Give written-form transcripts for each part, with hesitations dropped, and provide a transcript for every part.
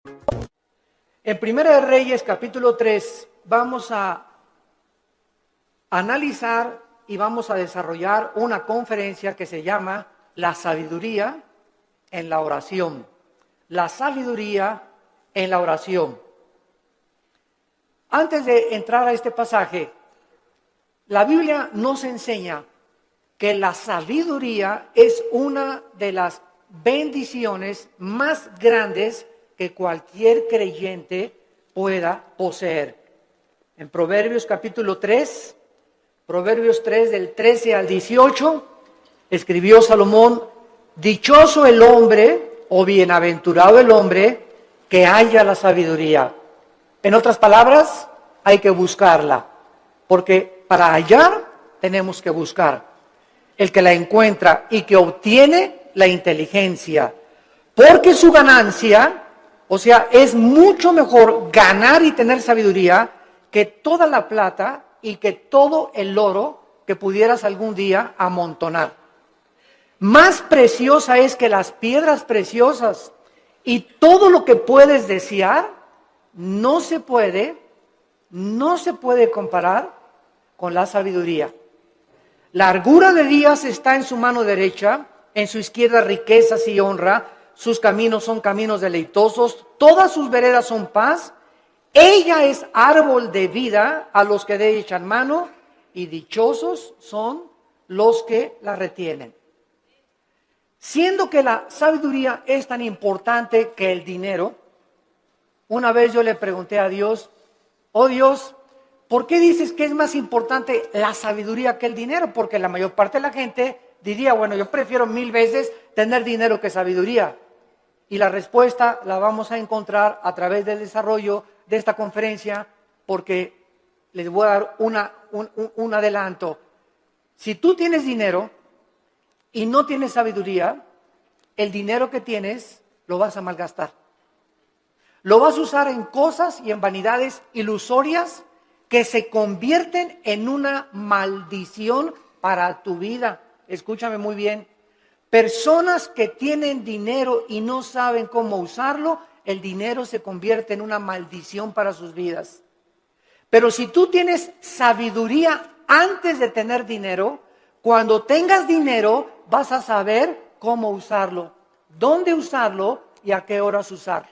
En Primera de Reyes, capítulo 3, vamos a analizar y vamos a desarrollar una conferencia que se llama La sabiduría en la oración. La sabiduría en la oración. Antes de entrar a este pasaje, la Biblia nos enseña que la sabiduría es una de las bendiciones más grandes que cualquier creyente pueda poseer. En Proverbios capítulo 3, Proverbios 3 del 13 al 18, escribió Salomón: dichoso el hombre o bienaventurado el hombre que haya la sabiduría. En otras palabras, hay que buscarla, porque para hallar tenemos que buscar. El que la encuentra y que obtiene la inteligencia, porque su ganancia, o sea, es mucho mejor ganar y tener sabiduría que toda la plata y que todo el oro que pudieras algún día amontonar. Más preciosa es que las piedras preciosas, y todo lo que puedes desear no se puede comparar con la sabiduría. Largura de días está en su mano derecha, en su izquierda riquezas y honra. Sus caminos son caminos deleitosos, todas sus veredas son paz. Ella es árbol de vida a los que de ella echan mano, y dichosos son los que la retienen. Siendo que la sabiduría es tan importante que el dinero, una vez yo le pregunté a Dios: oh Dios, ¿por qué dices que es más importante la sabiduría que el dinero? Porque la mayor parte de la gente diría: bueno, yo prefiero 1000 veces tener dinero que sabiduría. Y la respuesta la vamos a encontrar a través del desarrollo de esta conferencia, porque les voy a dar un adelanto. Si tú tienes dinero y no tienes sabiduría, el dinero que tienes lo vas a malgastar. Lo vas a usar en cosas y en vanidades ilusorias que se convierten en una maldición para tu vida. Escúchame muy bien. Personas que tienen dinero y no saben cómo usarlo, el dinero se convierte en una maldición para sus vidas. Pero si tú tienes sabiduría antes de tener dinero, cuando tengas dinero vas a saber cómo usarlo, dónde usarlo y a qué horas usarlo.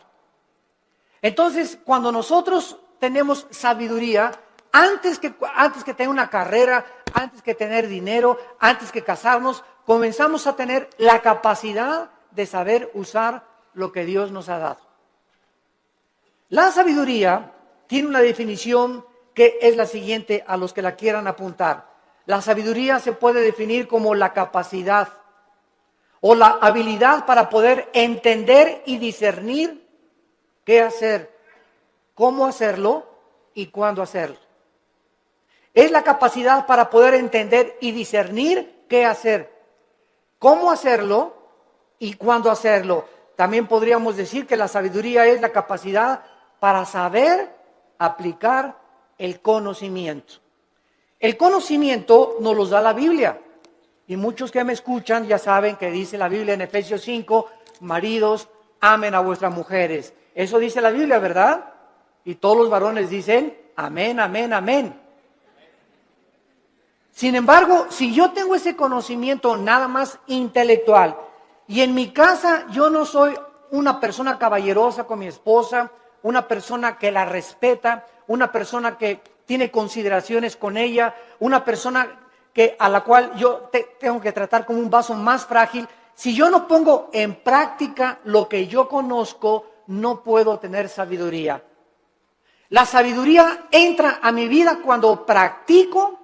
Entonces, cuando nosotros tenemos sabiduría, antes que tener una carrera, antes que tener dinero, antes que casarnos, comenzamos a tener la capacidad de saber usar lo que Dios nos ha dado. La sabiduría tiene una definición que es la siguiente, a los que la quieran apuntar. La sabiduría se puede definir como la capacidad o la habilidad para poder entender y discernir qué hacer, cómo hacerlo y cuándo hacerlo. Es la capacidad para poder entender y discernir qué hacer, cómo hacerlo y cuándo hacerlo. También podríamos decir que la sabiduría es la capacidad para saber aplicar el conocimiento. El conocimiento nos lo da la Biblia. Y muchos que me escuchan ya saben que dice la Biblia en Efesios 5, maridos, amen a vuestras mujeres. Eso dice la Biblia, ¿verdad? Y todos los varones dicen, amén, amén, amén. Sin embargo, si yo tengo ese conocimiento nada más intelectual, y en mi casa yo no soy una persona caballerosa con mi esposa, una persona que la respeta, una persona que tiene consideraciones con ella, una persona a la cual yo tengo que tratar como un vaso más frágil, si yo no pongo en práctica lo que yo conozco, no puedo tener sabiduría. La sabiduría entra a mi vida cuando practico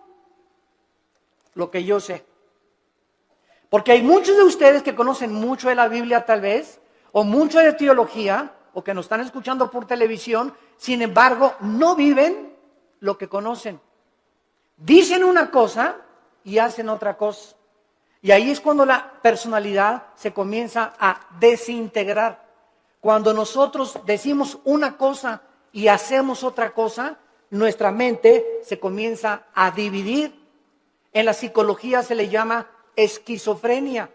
lo que yo sé. Porque hay muchos de ustedes que conocen mucho de la Biblia tal vez, o mucho de teología, o que nos están escuchando por televisión, sin embargo, no viven lo que conocen. Dicen una cosa y hacen otra cosa. Y ahí es cuando la personalidad se comienza a desintegrar. Cuando nosotros decimos una cosa y hacemos otra cosa, nuestra mente se comienza a dividir. En la psicología se le llama esquizofrenia,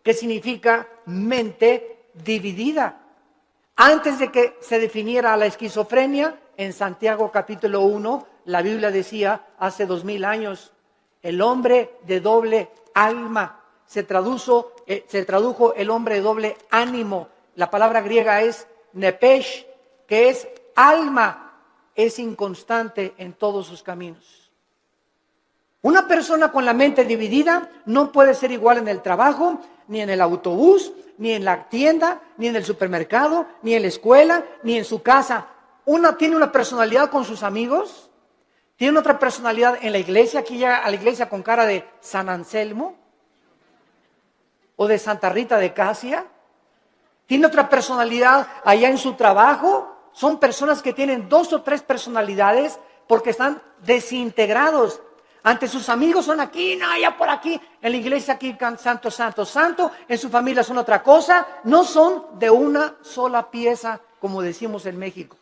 que significa mente dividida. Antes de que se definiera la esquizofrenia, en Santiago capítulo 1, la Biblia decía hace 2000 años, el hombre de doble alma. Se tradujo el hombre de doble ánimo. La palabra griega es nepesh, que es alma, es inconstante en todos sus caminos. Una persona con la mente dividida no puede ser igual en el trabajo, ni en el autobús, ni en la tienda, ni en el supermercado, ni en la escuela, ni en su casa. Una tiene una personalidad con sus amigos, tiene otra personalidad en la iglesia, aquí llega a la iglesia con cara de San Anselmo o de Santa Rita de Casia. Tiene otra personalidad allá en su trabajo. Son personas que tienen 2 o 3 personalidades porque están desintegrados. Ante sus amigos son aquí, no, allá por aquí. En la iglesia aquí santo, santo, santo. En su familia son otra cosa. No son de una sola pieza, como decimos en México.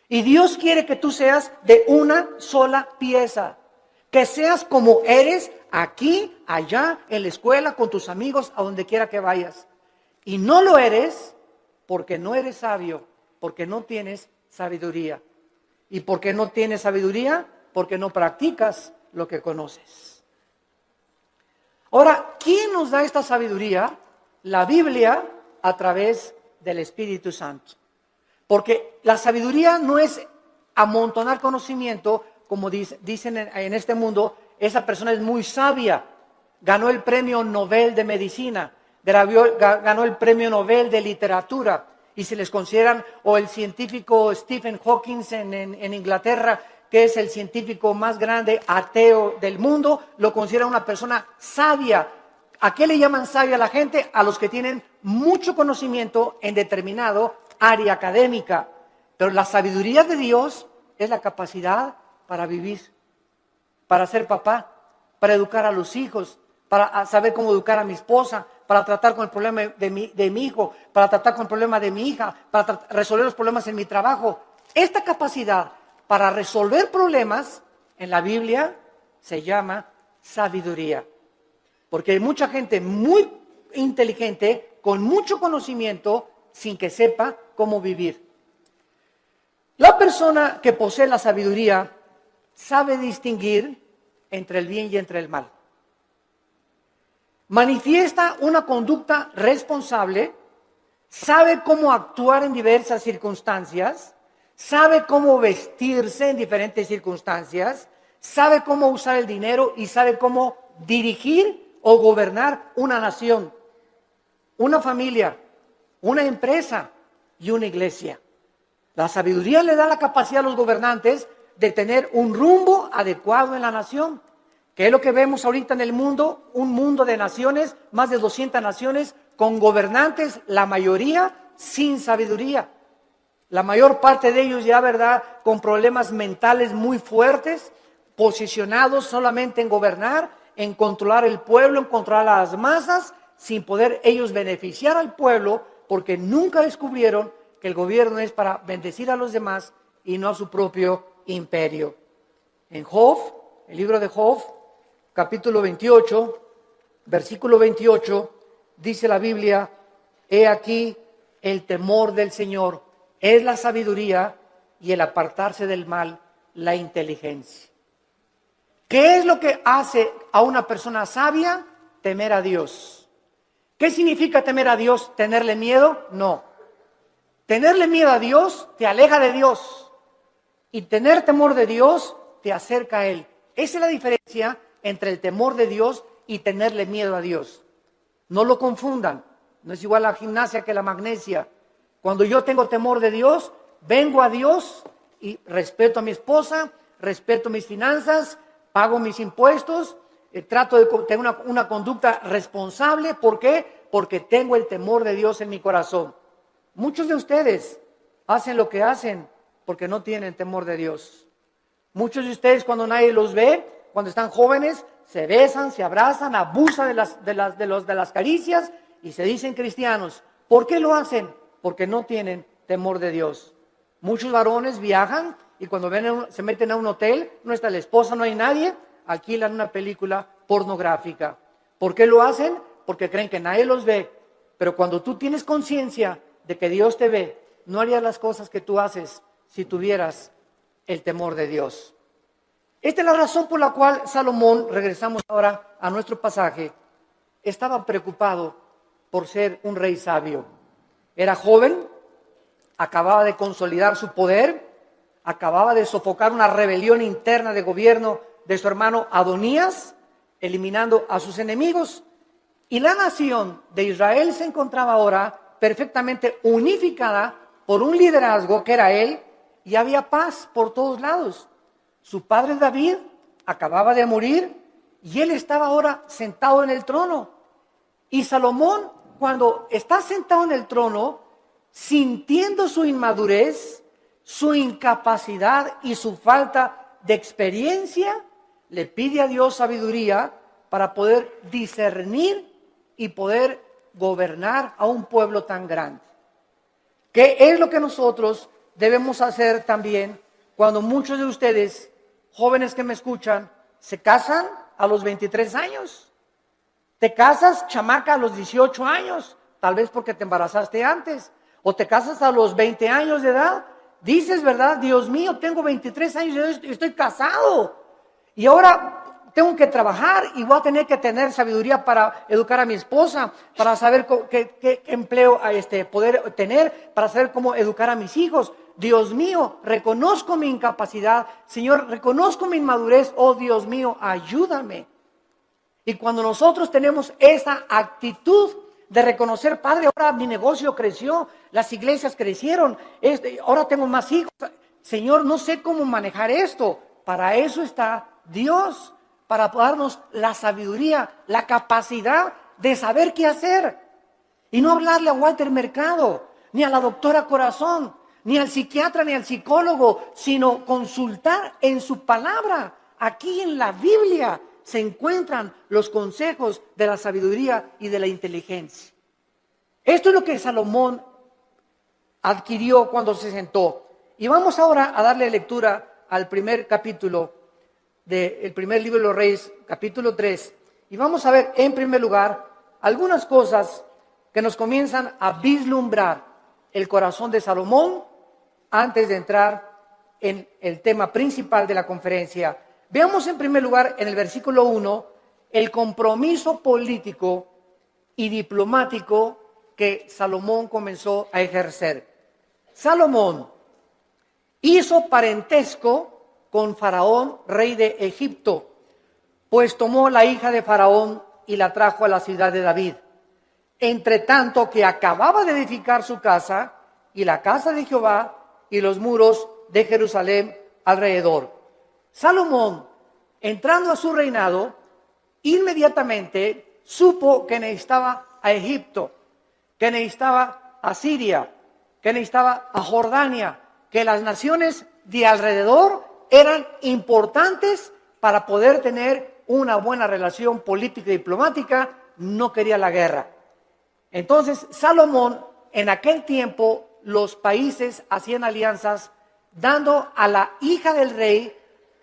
Y Dios quiere que tú seas de una sola pieza. Que seas como eres aquí, allá, en la escuela, con tus amigos, a donde quiera que vayas. Y no lo eres porque no eres sabio, porque no tienes sabiduría. ¿Y por qué no tienes sabiduría? Porque no practicas lo que conoces. Ahora, ¿quién nos da esta sabiduría? La Biblia a través del Espíritu Santo. Porque la sabiduría no es amontonar conocimiento, como dicen en este mundo, esa persona es muy sabia, ganó el premio Nobel de Medicina, ganó el premio Nobel de Literatura, y se les consideran, o el científico Stephen Hawking en Inglaterra, que es el científico más grande ateo del mundo, lo considera una persona sabia. ¿A qué le llaman sabia a la gente? A los que tienen mucho conocimiento en determinado área académica. Pero la sabiduría de Dios es la capacidad para vivir, para ser papá, para educar a los hijos, para saber cómo educar a mi esposa, para tratar con el problema de mi hijo, para tratar con el problema de mi hija, para resolver los problemas en mi trabajo. Esta capacidad para resolver problemas en la Biblia se llama sabiduría. Porque hay mucha gente muy inteligente, con mucho conocimiento, sin que sepa cómo vivir. La persona que posee la sabiduría sabe distinguir entre el bien y entre el mal. Manifiesta una conducta responsable, sabe cómo actuar en diversas circunstancias, sabe cómo vestirse en diferentes circunstancias, sabe cómo usar el dinero y sabe cómo dirigir o gobernar una nación, una familia, una empresa y una iglesia. La sabiduría le da la capacidad a los gobernantes de tener un rumbo adecuado en la nación. ¿Qué es lo que vemos ahorita en el mundo? Un mundo de naciones, más de 200 naciones, con gobernantes, la mayoría sin sabiduría. La mayor parte de ellos ya, ¿verdad?, con problemas mentales muy fuertes, posicionados solamente en gobernar, en controlar el pueblo, en controlar a las masas, sin poder ellos beneficiar al pueblo, porque nunca descubrieron que el gobierno es para bendecir a los demás y no a su propio imperio. En Job, el libro de Job, capítulo 28, versículo 28, dice la Biblia, he aquí el temor del Señor es la sabiduría y el apartarse del mal, la inteligencia. ¿Qué es lo que hace a una persona sabia? Temer a Dios. ¿Qué significa temer a Dios? ¿Tenerle miedo? No. Tenerle miedo a Dios te aleja de Dios. Y tener temor de Dios te acerca a Él. Esa es la diferencia entre el temor de Dios y tenerle miedo a Dios. No lo confundan. No es igual la gimnasia que la magnesia. Cuando yo tengo temor de Dios, vengo a Dios y respeto a mi esposa, respeto mis finanzas, pago mis impuestos, trato de tener una conducta responsable. ¿Por qué? Porque tengo el temor de Dios en mi corazón. Muchos de ustedes hacen lo que hacen porque no tienen temor de Dios. Muchos de ustedes, cuando nadie los ve, cuando están jóvenes, se besan, se abrazan, abusan de las caricias y se dicen cristianos. ¿Por qué lo hacen? Porque no tienen temor de Dios. Muchos varones viajan y cuando se meten a un hotel, no está la esposa, no hay nadie, alquilan una película pornográfica. ¿Por qué lo hacen? Porque creen que nadie los ve. Pero cuando tú tienes conciencia de que Dios te ve no harías las cosas que tú haces si tuvieras el temor de Dios. Esta es la razón por la cual Salomón, regresamos ahora a nuestro pasaje, estaba preocupado por ser un rey sabio. Era joven, acababa de consolidar su poder, acababa de sofocar una rebelión interna de gobierno de su hermano Adonías, eliminando a sus enemigos. Y la nación de Israel se encontraba ahora perfectamente unificada por un liderazgo que era él, y había paz por todos lados. Su padre David acababa de morir y él estaba ahora sentado en el trono. Y Salomón, cuando está sentado en el trono, sintiendo su inmadurez, su incapacidad y su falta de experiencia, le pide a Dios sabiduría para poder discernir y poder gobernar a un pueblo tan grande. ¿Qué es lo que nosotros debemos hacer también cuando muchos de ustedes, jóvenes que me escuchan, se casan a los 23 años? Te casas, chamaca, a los 18 años, tal vez porque te embarazaste antes, o te casas a los 20 años de edad. Dices, ¿verdad? Dios mío, tengo 23 años y estoy casado. Y ahora tengo que trabajar y voy a tener que tener sabiduría para educar a mi esposa, para saber qué empleo poder tener, para saber cómo educar a mis hijos. Dios mío, reconozco mi incapacidad. Señor, reconozco mi inmadurez. Oh, Dios mío, ayúdame. Y cuando nosotros tenemos esa actitud de reconocer, Padre, ahora mi negocio creció, las iglesias crecieron, ahora tengo más hijos. Señor, no sé cómo manejar esto. Para eso está Dios, para darnos la sabiduría, la capacidad de saber qué hacer. Y no hablarle a Walter Mercado, ni a la doctora Corazón, ni al psiquiatra, ni al psicólogo, sino consultar en su palabra. Aquí en la Biblia se encuentran los consejos de la sabiduría y de la inteligencia. Esto es lo que Salomón adquirió cuando se sentó. Y vamos ahora a darle lectura al primer capítulo del primer libro de los Reyes, capítulo 3. Y vamos a ver en primer lugar algunas cosas que nos comienzan a vislumbrar el corazón de Salomón antes de entrar en el tema principal de la conferencia. Veamos en primer lugar en el versículo 1 el compromiso político y diplomático que Salomón comenzó a ejercer. Salomón hizo parentesco con Faraón, rey de Egipto, pues tomó la hija de Faraón y la trajo a la ciudad de David. Entre tanto que acababa de edificar su casa y la casa de Jehová y los muros de Jerusalén alrededor. Salomón, entrando a su reinado, inmediatamente supo que necesitaba a Egipto, que necesitaba a Siria, que necesitaba a Jordania, que las naciones de alrededor eran importantes para poder tener una buena relación política y diplomática. No quería la guerra. Entonces, Salomón, en aquel tiempo, los países hacían alianzas dando a la hija del rey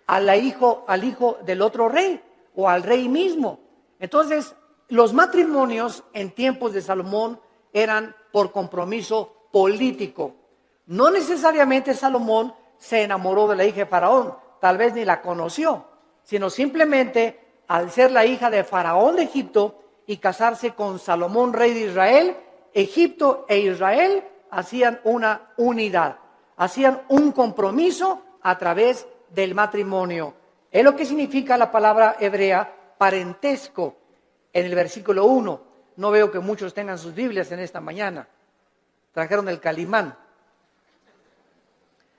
al hijo del otro rey o al rey mismo. Entonces, los matrimonios en tiempos de Salomón eran por compromiso político. No necesariamente Salomón se enamoró de la hija de Faraón, tal vez ni la conoció, sino simplemente al ser la hija de Faraón de Egipto y casarse con Salomón, rey de Israel, Egipto e Israel hacían una unidad, hacían un compromiso a través del matrimonio. Es lo que significa la palabra hebrea parentesco en el versículo 1. No veo que muchos tengan sus Biblias en esta mañana. Trajeron el Calimán.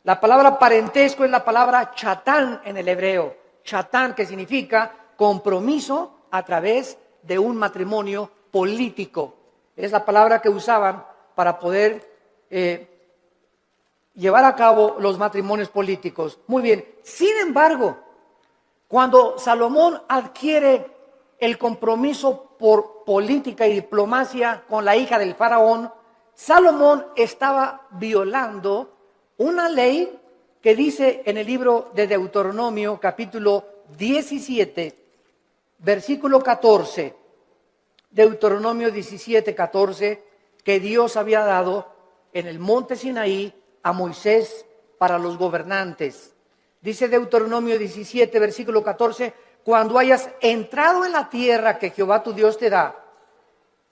La palabra parentesco es la palabra chatán en el hebreo. Chatán, que significa compromiso a través de un matrimonio político. Es la palabra que usaban para poder llevar a cabo los matrimonios políticos. Muy bien. Sin embargo, cuando Salomón adquiere el compromiso por política y diplomacia con la hija del faraón, Salomón estaba violando una ley que dice en el libro de Deuteronomio, capítulo 17, versículo 14. Deuteronomio 17, 14, que Dios había dado en el monte Sinaí a Moisés para los gobernantes. Dice Deuteronomio 17, versículo 14, cuando hayas entrado en la tierra que Jehová tu Dios te da,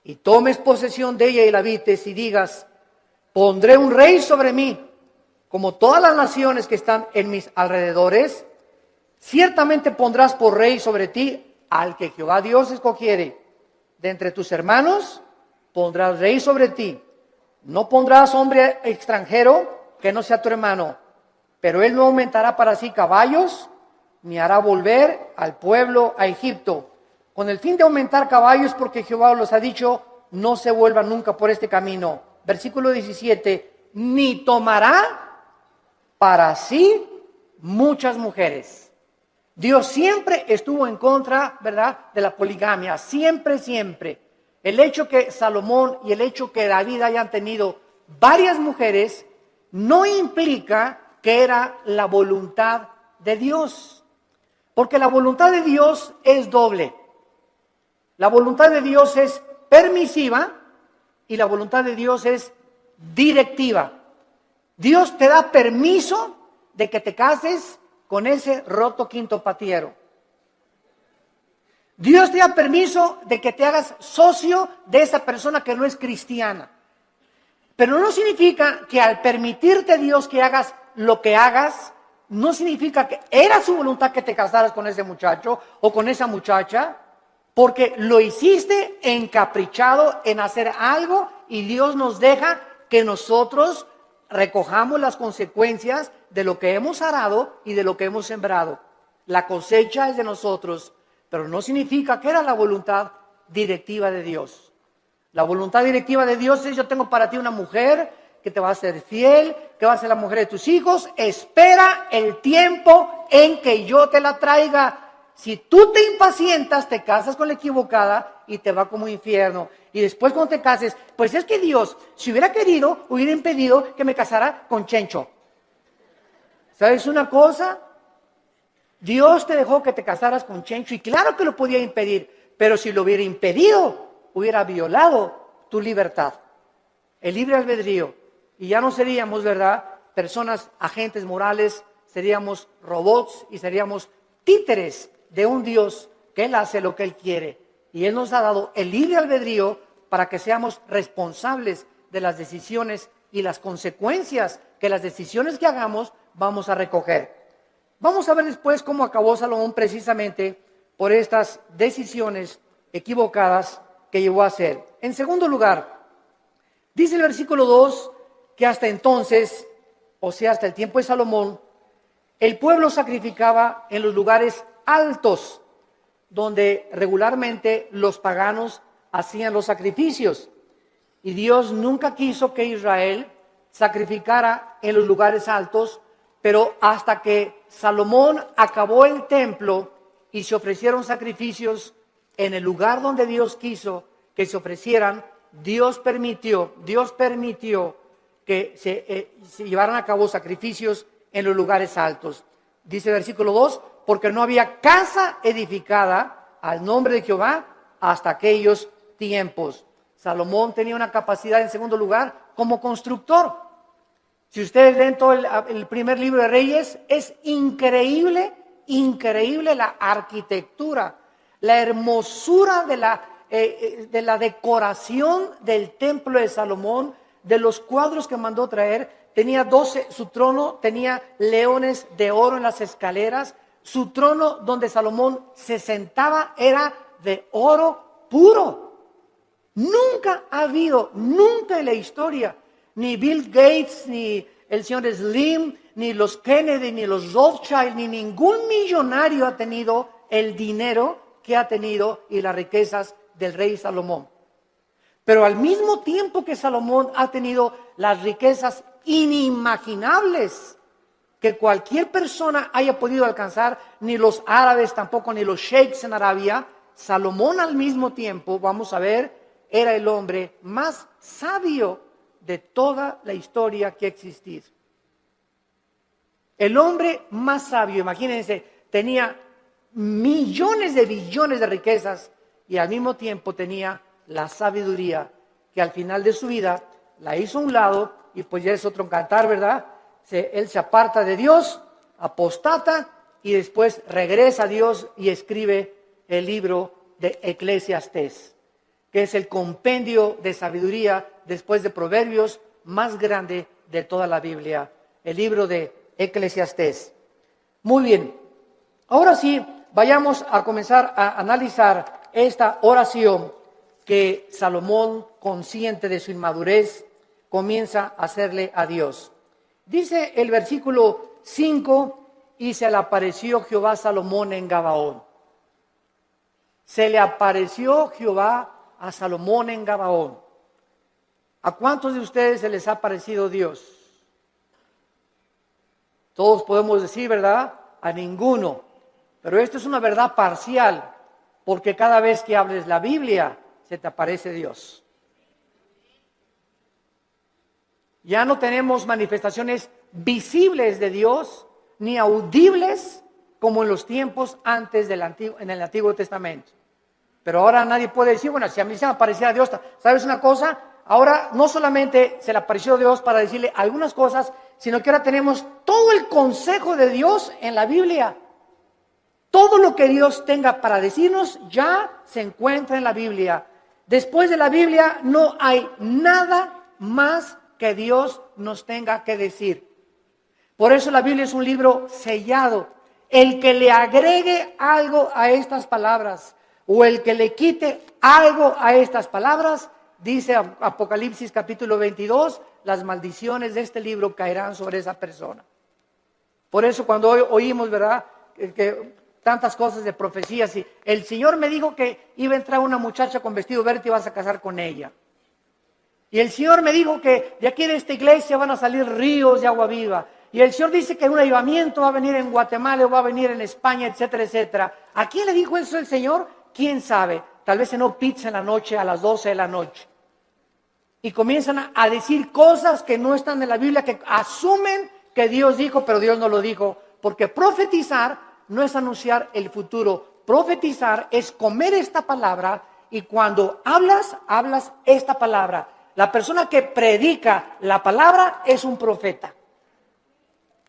y tomes posesión de ella y la habites, y digas, pondré un rey sobre mí, como todas las naciones que están en mis alrededores, ciertamente pondrás por rey sobre ti al que Jehová Dios escogiere. De entre tus hermanos pondrás rey sobre ti. No pondrás hombre extranjero que no sea tu hermano, pero él no aumentará para sí caballos, ni hará volver al pueblo a Egipto, con el fin de aumentar caballos, porque Jehová los ha dicho, no se vuelvan nunca por este camino. Versículo 17, ni tomará para sí muchas mujeres. Dios siempre estuvo en contra, ¿verdad?, de la poligamia, siempre, siempre. El hecho que Salomón y el hecho que David hayan tenido varias mujeres no implica que era la voluntad de Dios, porque la voluntad de Dios es doble. La voluntad de Dios es permisiva y la voluntad de Dios es directiva. Dios te da permiso de que te cases con ese roto quinto patiero. Dios te da permiso de que te hagas socio de esa persona que no es cristiana. Pero no significa que al permitirte Dios que hagas lo que hagas, no significa que era su voluntad que te casaras con ese muchacho o con esa muchacha, porque lo hiciste encaprichado en hacer algo y Dios nos deja que nosotros recojamos las consecuencias de lo que hemos arado y de lo que hemos sembrado. La cosecha es de nosotros, pero no significa que era la voluntad directiva de Dios. La voluntad directiva de Dios es: yo tengo para ti una mujer que te va a ser fiel, que va a ser la mujer de tus hijos. Espera el tiempo en que yo te la traiga. Si tú te impacientas, te casas con la equivocada y te va como infierno. Y después cuando te cases, pues es que Dios, si hubiera querido, hubiera impedido que me casara con Chencho. ¿Sabes una cosa? Dios te dejó que te casaras con Chencho y claro que lo podía impedir, pero si lo hubiera impedido, hubiera violado tu libertad, el libre albedrío. Y ya no seríamos, ¿verdad?, personas, agentes morales, seríamos robots y seríamos títeres de un Dios que Él hace lo que Él quiere. Y Él nos ha dado el libre albedrío para que seamos responsables de las decisiones y las consecuencias que las decisiones que hagamos vamos a recoger. Vamos a ver después cómo acabó Salomón precisamente por estas decisiones equivocadas que llevó a hacer. En segundo lugar, dice el versículo 2 que hasta entonces, o sea, hasta el tiempo de Salomón, el pueblo sacrificaba en los lugares altos, donde regularmente los paganos hacían los sacrificios. Y Dios nunca quiso que Israel sacrificara en los lugares altos, pero hasta que Salomón acabó el templo y se ofrecieron sacrificios en el lugar donde Dios quiso que se ofrecieran, Dios permitió que se llevaran a cabo sacrificios en los lugares altos. Dice el versículo 2, porque no había casa edificada al nombre de Jehová hasta aquellos tiempos. Salomón tenía una capacidad, en segundo lugar, como constructor. Si ustedes leen todo el primer libro de Reyes, es increíble la arquitectura, la hermosura de la decoración del templo de Salomón, de los cuadros que mandó traer. Tenía 12, su trono tenía leones de oro en las escaleras. Su trono donde Salomón se sentaba era de oro puro. Nunca ha habido, nunca en la historia, ni Bill Gates, ni el señor Slim, ni los Kennedy, ni los Rothschild, ni ningún millonario ha tenido el dinero que ha tenido y las riquezas del rey Salomón. Pero al mismo tiempo que Salomón ha tenido las riquezas inimaginables que cualquier persona haya podido alcanzar, ni los árabes tampoco, ni los sheiks en Arabia, Salomón al mismo tiempo, vamos a ver, era el hombre más sabio de toda la historia que ha existido. El hombre más sabio, imagínense, tenía millones de billones de riquezas y al mismo tiempo tenía la sabiduría que al final de su vida la hizo a un lado y pues ya es otro cantar, ¿verdad? Él se aparta de Dios, apostata y después regresa a Dios y escribe el libro de Eclesiastés, que es el compendio de sabiduría después de Proverbios más grande de toda la Biblia, el libro de Eclesiastés. Muy bien, ahora sí, vayamos a comenzar a analizar esta oración que Salomón, consciente de su inmadurez, comienza a hacerle a Dios. Dice el versículo 5, y se le apareció Jehová a Salomón en Gabaón. Se le apareció Jehová a Salomón en Gabaón. ¿A cuántos de ustedes se les ha aparecido Dios? Todos podemos decir, ¿verdad? A ninguno. Pero esto es una verdad parcial, porque cada vez que hables la Biblia, se te aparece Dios. Ya no tenemos manifestaciones visibles de Dios, ni audibles como en los tiempos antes en el Antiguo Testamento. Pero ahora nadie puede decir, bueno, si a mí se me apareciera Dios, ¿sabes una cosa? Ahora no solamente se le apareció Dios para decirle algunas cosas, sino que ahora tenemos todo el consejo de Dios en la Biblia. Todo lo que Dios tenga para decirnos ya se encuentra en la Biblia. Después de la Biblia no hay nada más que Dios nos tenga que decir. Por eso la Biblia es un libro sellado. El que le agregue algo a estas palabras o el que le quite algo a estas palabras, dice Apocalipsis capítulo 22, las maldiciones de este libro caerán sobre esa persona. Por eso cuando hoy oímos, ¿verdad?, que tantas cosas de profecías, y el Señor me dijo que iba a entrar una muchacha con vestido verde y vas a casar con ella. Y el Señor me dijo que de aquí de esta iglesia van a salir ríos de agua viva. Y el Señor dice que un avivamiento va a venir en Guatemala o va a venir en España, etcétera, etcétera. ¿A quién le dijo eso el Señor? ¿Quién sabe? Tal vez cenó pizza en la noche a las 12 de la noche. Y comienzan a decir cosas que no están en la Biblia, que asumen que Dios dijo, pero Dios no lo dijo. Porque profetizar no es anunciar el futuro. Profetizar es comer esta palabra y cuando hablas esta palabra. La persona que predica la palabra es un profeta.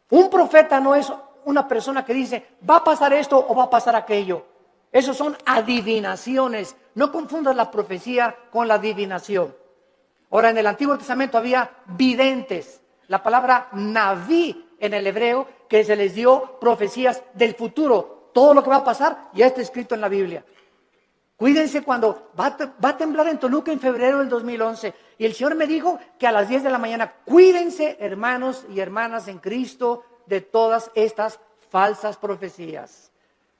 Un profeta no es una persona que dice, va a pasar esto o va a pasar aquello. Esos son adivinaciones. No confundas la profecía con la adivinación. Ahora, en el Antiguo Testamento había videntes. La palabra naví en el hebreo, que se les dio profecías del futuro. Todo lo que va a pasar ya está escrito en la Biblia. Cuídense cuando va a temblar en Toluca en febrero del 2011. Y el Señor me dijo que a las 10 de la mañana, cuídense, hermanos y hermanas en Cristo, de todas estas falsas profecías.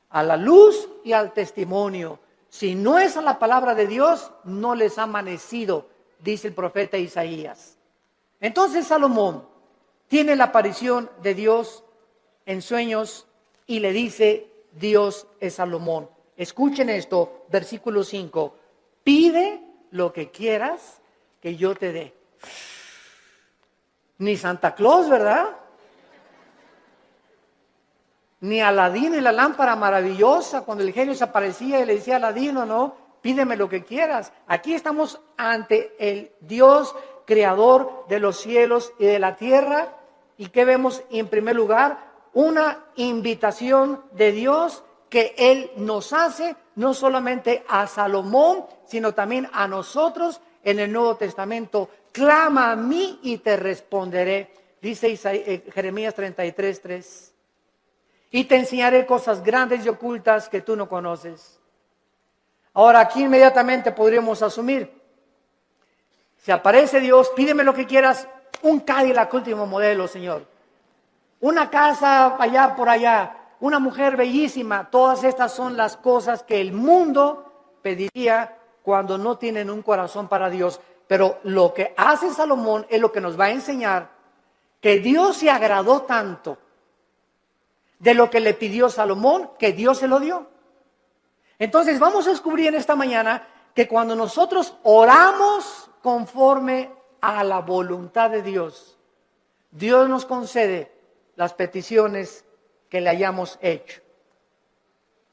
A la luz y al testimonio. Si no es a la palabra de Dios, no les ha amanecido, dice el profeta Isaías. Entonces Salomón tiene la aparición de Dios en sueños y le dice, Dios es Salomón. Escuchen esto, versículo 5. Pide lo que quieras que yo te dé. Ni Santa Claus, ¿verdad? Ni Aladín y la lámpara maravillosa, cuando el genio se aparecía y le decía a Aladín, no, pídeme lo que quieras. Aquí estamos ante el Dios creador de los cielos y de la tierra. ¿Y qué vemos en primer lugar? Una invitación de Dios que Él nos hace, no solamente a Salomón, sino también a nosotros en el Nuevo Testamento. Clama a mí y te responderé, dice Jeremías 33:3. Y te enseñaré cosas grandes y ocultas que tú no conoces. Ahora aquí inmediatamente podríamos asumir, si aparece Dios, pídeme lo que quieras, un Cadillac último modelo, Señor. Una casa allá por allá. Una mujer bellísima. Todas estas son las cosas que el mundo pediría cuando no tienen un corazón para Dios. Pero lo que hace Salomón es lo que nos va a enseñar que Dios se agradó tanto de lo que le pidió Salomón, que Dios se lo dio. Entonces vamos a descubrir en esta mañana que cuando nosotros oramos conforme a la voluntad de Dios, Dios nos concede las peticiones que le hayamos hecho.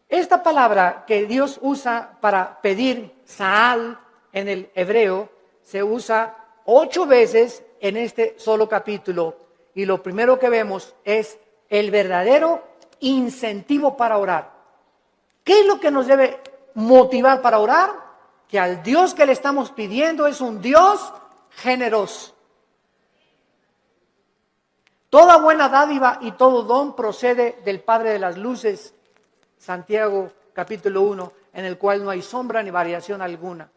Esta palabra que Dios usa para pedir, Saal, en el hebreo, se usa 8 veces en este solo capítulo. Y lo primero que vemos es el verdadero incentivo para orar. ¿Qué es lo que nos debe motivar para orar? Que al Dios que le estamos pidiendo es un Dios generoso. Toda buena dádiva y todo don procede del Padre de las luces, Santiago capítulo 1, en el cual no hay sombra ni variación alguna.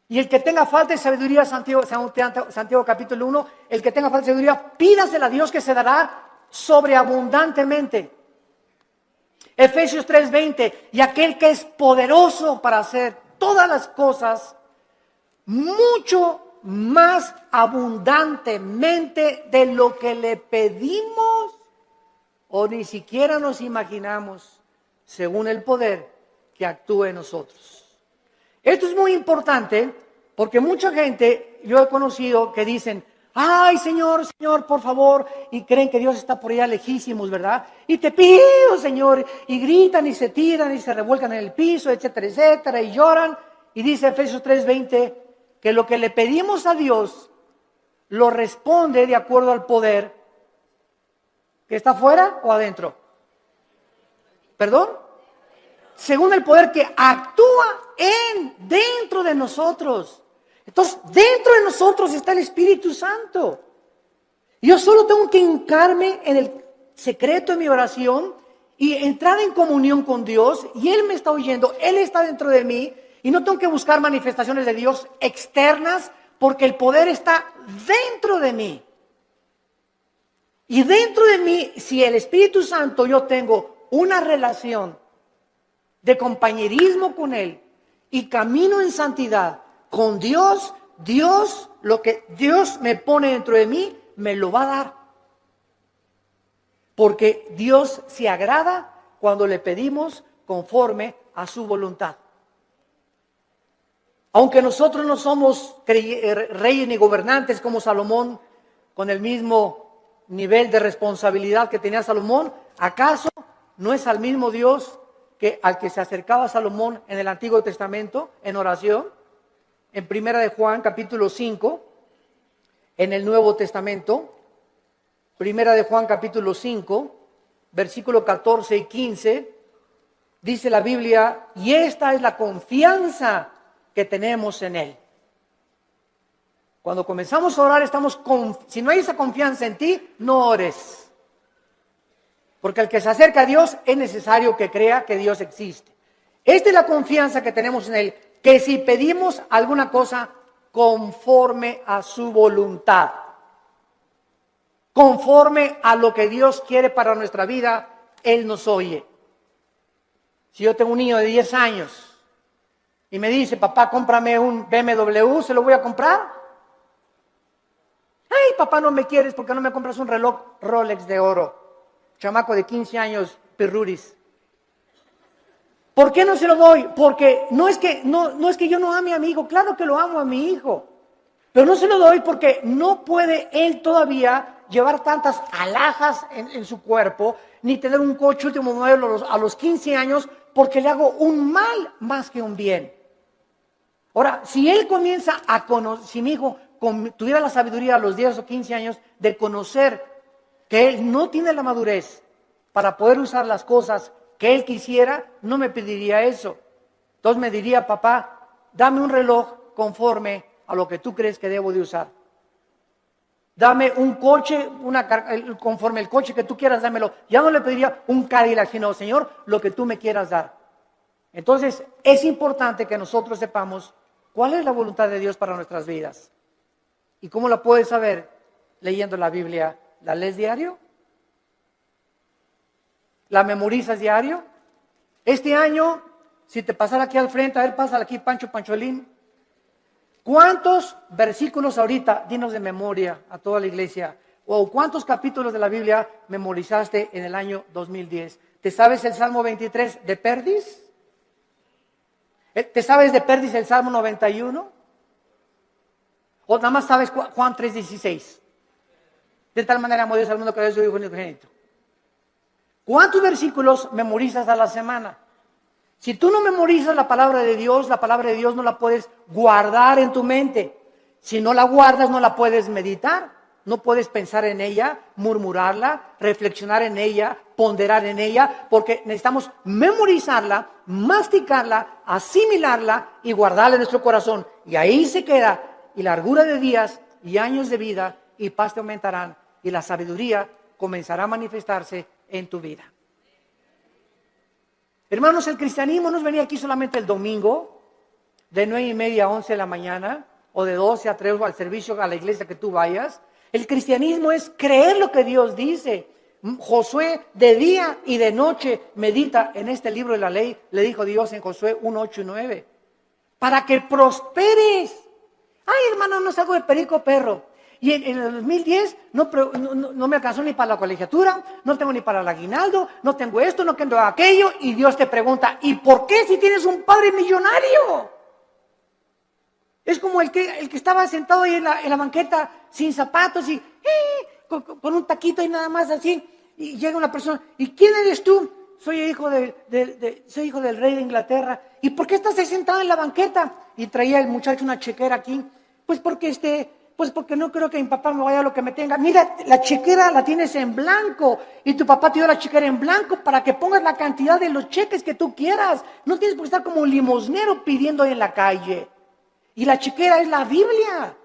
Y el que tenga falta de sabiduría, Santiago capítulo 1, el que tenga falta de sabiduría, pídasela a Dios que se dará sobreabundantemente. Efesios 3:20, y aquel que es poderoso para hacer todas las cosas mucho más abundantemente de lo que le pedimos o ni siquiera nos imaginamos, según el poder que actúa en nosotros. Esto es muy importante porque mucha gente, yo he conocido que dicen, ay Señor, Señor, por favor, y creen que Dios está por allá lejísimos, ¿verdad? Y te pido, Señor, y gritan y se tiran y se revuelcan en el piso, etcétera, etcétera, y lloran. Y dice Efesios 3:20 que lo que le pedimos a Dios lo responde de acuerdo al poder que está afuera o adentro. ¿Perdón? Según el poder que actúa dentro de nosotros. Entonces, dentro de nosotros está el Espíritu Santo. Yo solo tengo que hincarme en el secreto de mi oración y entrar en comunión con Dios, y Él me está oyendo, Él está dentro de mí, y no tengo que buscar manifestaciones de Dios externas, porque el poder está dentro de mí. Y dentro de mí, si el Espíritu Santo, yo tengo una relación de compañerismo con Él y camino en santidad con Dios, lo que Dios me pone dentro de mí, me lo va a dar. Porque Dios se agrada cuando le pedimos conforme a su voluntad. Aunque nosotros no somos reyes ni gobernantes como Salomón, con el mismo nivel de responsabilidad que tenía Salomón, ¿acaso no es al mismo Dios que al que se acercaba Salomón en el Antiguo Testamento en oración? En Primera de Juan capítulo 5, en el Nuevo Testamento, Primera de Juan capítulo 5, versículo 14 y 15, dice la Biblia, y esta es la confianza que tenemos en Él. Cuando comenzamos a orar, si no hay esa confianza en ti, no ores. Porque el que se acerca a Dios es necesario que crea que Dios existe. Esta es la confianza que tenemos en Él, que si pedimos alguna cosa conforme a su voluntad, conforme a lo que Dios quiere para nuestra vida, Él nos oye. Si yo tengo un niño de 10 años y me dice, papá, cómprame un BMW, ¿se lo voy a comprar? Ay, papá, no me quieres porque no me compras un reloj Rolex de oro. Chamaco de 15 años, pirruris. ¿Por qué no se lo doy? Porque no es que yo no ame a mi hijo, claro que lo amo a mi hijo. Pero no se lo doy porque no puede él todavía llevar tantas alhajas en su cuerpo, ni tener un coche último modelo a los 15 años, porque le hago un mal más que un bien. Ahora, si él comienza a conocer, si mi hijo tuviera la sabiduría a los 10 o 15 años de conocer que él no tiene la madurez para poder usar las cosas que él quisiera, no me pediría eso. Entonces me diría, papá, dame un reloj conforme a lo que tú crees que debo de usar. Dame un coche, conforme el coche que tú quieras, dámelo. Ya no le pediría un Cadillac, sino, Señor, lo que tú me quieras dar. Entonces, es importante que nosotros sepamos cuál es la voluntad de Dios para nuestras vidas. ¿Y cómo la puedes saber? Leyendo la Biblia. ¿La lees diario? ¿La memorizas diario? Este año, si te pasara aquí al frente, a ver, pásala aquí, Pancholín. ¿Cuántos versículos ahorita, dinos de memoria a toda la iglesia, o cuántos capítulos de la Biblia memorizaste en el año 2010? ¿Te sabes el Salmo 23 de Perdis? ¿Te sabes de Perdis el Salmo 91? ¿O nada más sabes Juan 3:16? De tal manera amó Dios al mundo que dio su Hijo unigénito. ¿Cuántos versículos memorizas a la semana? Si tú no memorizas la palabra de Dios no la puedes guardar en tu mente. Si no la guardas, no la puedes meditar. No puedes pensar en ella, murmurarla, reflexionar en ella, ponderar en ella, porque necesitamos memorizarla, masticarla, asimilarla y guardarla en nuestro corazón. Y ahí se queda, y largura de días y años de vida y paz te aumentarán, y la sabiduría comenzará a manifestarse en tu vida. Hermanos, el cristianismo no es venir aquí solamente el domingo, de 9:30 a 11 de la mañana, o de 12 a 3 o al servicio a la iglesia que tú vayas. El cristianismo es creer lo que Dios dice. Josué de día y de noche medita en este libro de la ley, le dijo Dios en Josué 1:8 y 9, para que prosperes. Ay, hermano, no salgo de perico perro. Y en el 2010 no me alcanzó ni para la colegiatura, no tengo ni para el aguinaldo, no tengo esto, no tengo aquello. Y Dios te pregunta, ¿y por qué si tienes un padre millonario? Es como el que estaba sentado ahí en la banqueta sin zapatos y con un taquito y nada más así. Y llega una persona, ¿y quién eres tú? Soy hijo del rey de Inglaterra. ¿Y por qué estás sentado en la banqueta? Y traía el muchacho una chequera aquí. Pues porque no creo que mi papá me vaya a lo que me tenga. Mira, la chequera la tienes en blanco y tu papá te dio la chequera en blanco para que pongas la cantidad de los cheques que tú quieras. No tienes por qué estar como un limosnero pidiendo en la calle. Y la chequera es la Biblia.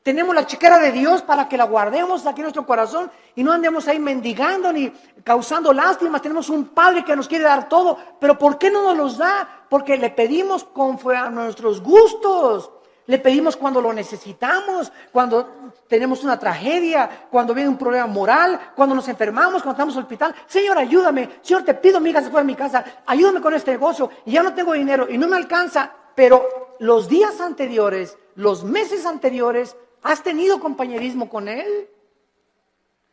Tenemos la chequera de Dios para que la guardemos aquí en nuestro corazón y no andemos ahí mendigando ni causando lástimas. Tenemos un Padre que nos quiere dar todo, pero ¿por qué no nos los da? Porque le pedimos conforme a nuestros gustos. Le pedimos cuando lo necesitamos, cuando tenemos una tragedia, cuando viene un problema moral, cuando nos enfermamos, cuando estamos en el hospital. Señor, ayúdame. Señor, te pido, mi hija se fue de mi casa. Ayúdame con este negocio y ya no tengo dinero y no me alcanza. Pero los días anteriores, los meses anteriores, ¿has tenido compañerismo con Él?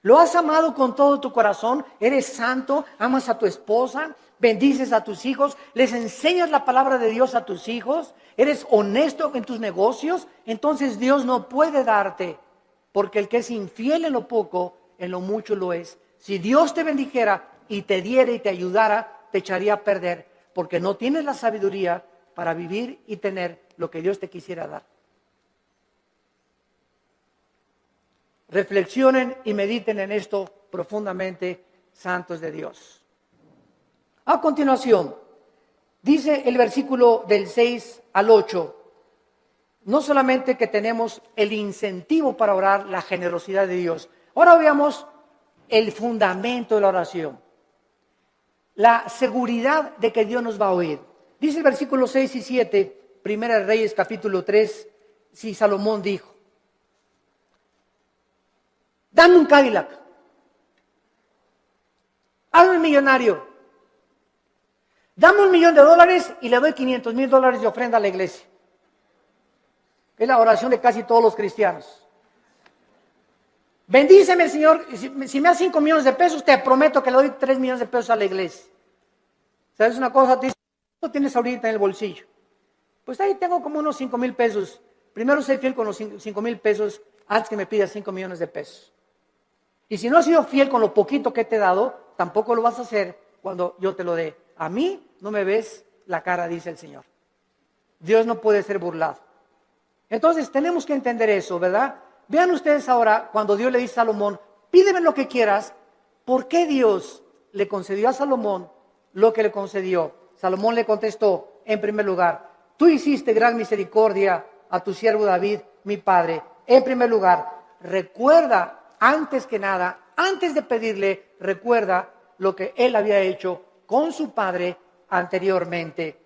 ¿Lo has amado con todo tu corazón? ¿Eres santo? ¿Amas a tu esposa? ¿Bendices a tus hijos? ¿Les enseñas la palabra de Dios a tus hijos? ¿Eres honesto en tus negocios? Entonces Dios no puede darte, porque el que es infiel en lo poco, en lo mucho lo es. Si Dios te bendijera y te diera y te ayudara, te echaría a perder, porque no tienes la sabiduría para vivir y tener lo que Dios te quisiera dar. Reflexionen y mediten en esto profundamente, santos de Dios. A continuación, dice el versículo del 6 al 8, no solamente que tenemos el incentivo para orar, la generosidad de Dios. Ahora veamos el fundamento de la oración, la seguridad de que Dios nos va a oír. Dice el versículo 6 y 7, Primera de Reyes capítulo 3, si Salomón dijo, dame un Cadillac, hazme millonario, dame $1,000,000 y le doy $500,000 de ofrenda a la iglesia. Es la oración de casi todos los cristianos. Bendíceme, Señor, si me das 5 millones de pesos, te prometo que le doy 3 millones de pesos a la iglesia. ¿Sabes una cosa? ¿Cuánto tienes ahorita en el bolsillo? Pues ahí tengo como unos 5,000 pesos. Primero sé fiel con los 5,000 pesos antes que me pidas 5 millones de pesos. Y si no has sido fiel con lo poquito que te he dado, tampoco lo vas a hacer cuando yo te lo dé. A mí no me ves la cara, dice el Señor. Dios no puede ser burlado. Entonces tenemos que entender eso, ¿verdad? Vean ustedes ahora cuando Dios le dice a Salomón, pídeme lo que quieras. ¿Por qué Dios le concedió a Salomón lo que le concedió? Salomón le contestó, en primer lugar, tú hiciste gran misericordia a tu siervo David, mi padre. En primer lugar, recuerda, antes que nada, antes de pedirle, recuerda lo que él había hecho con su padre anteriormente.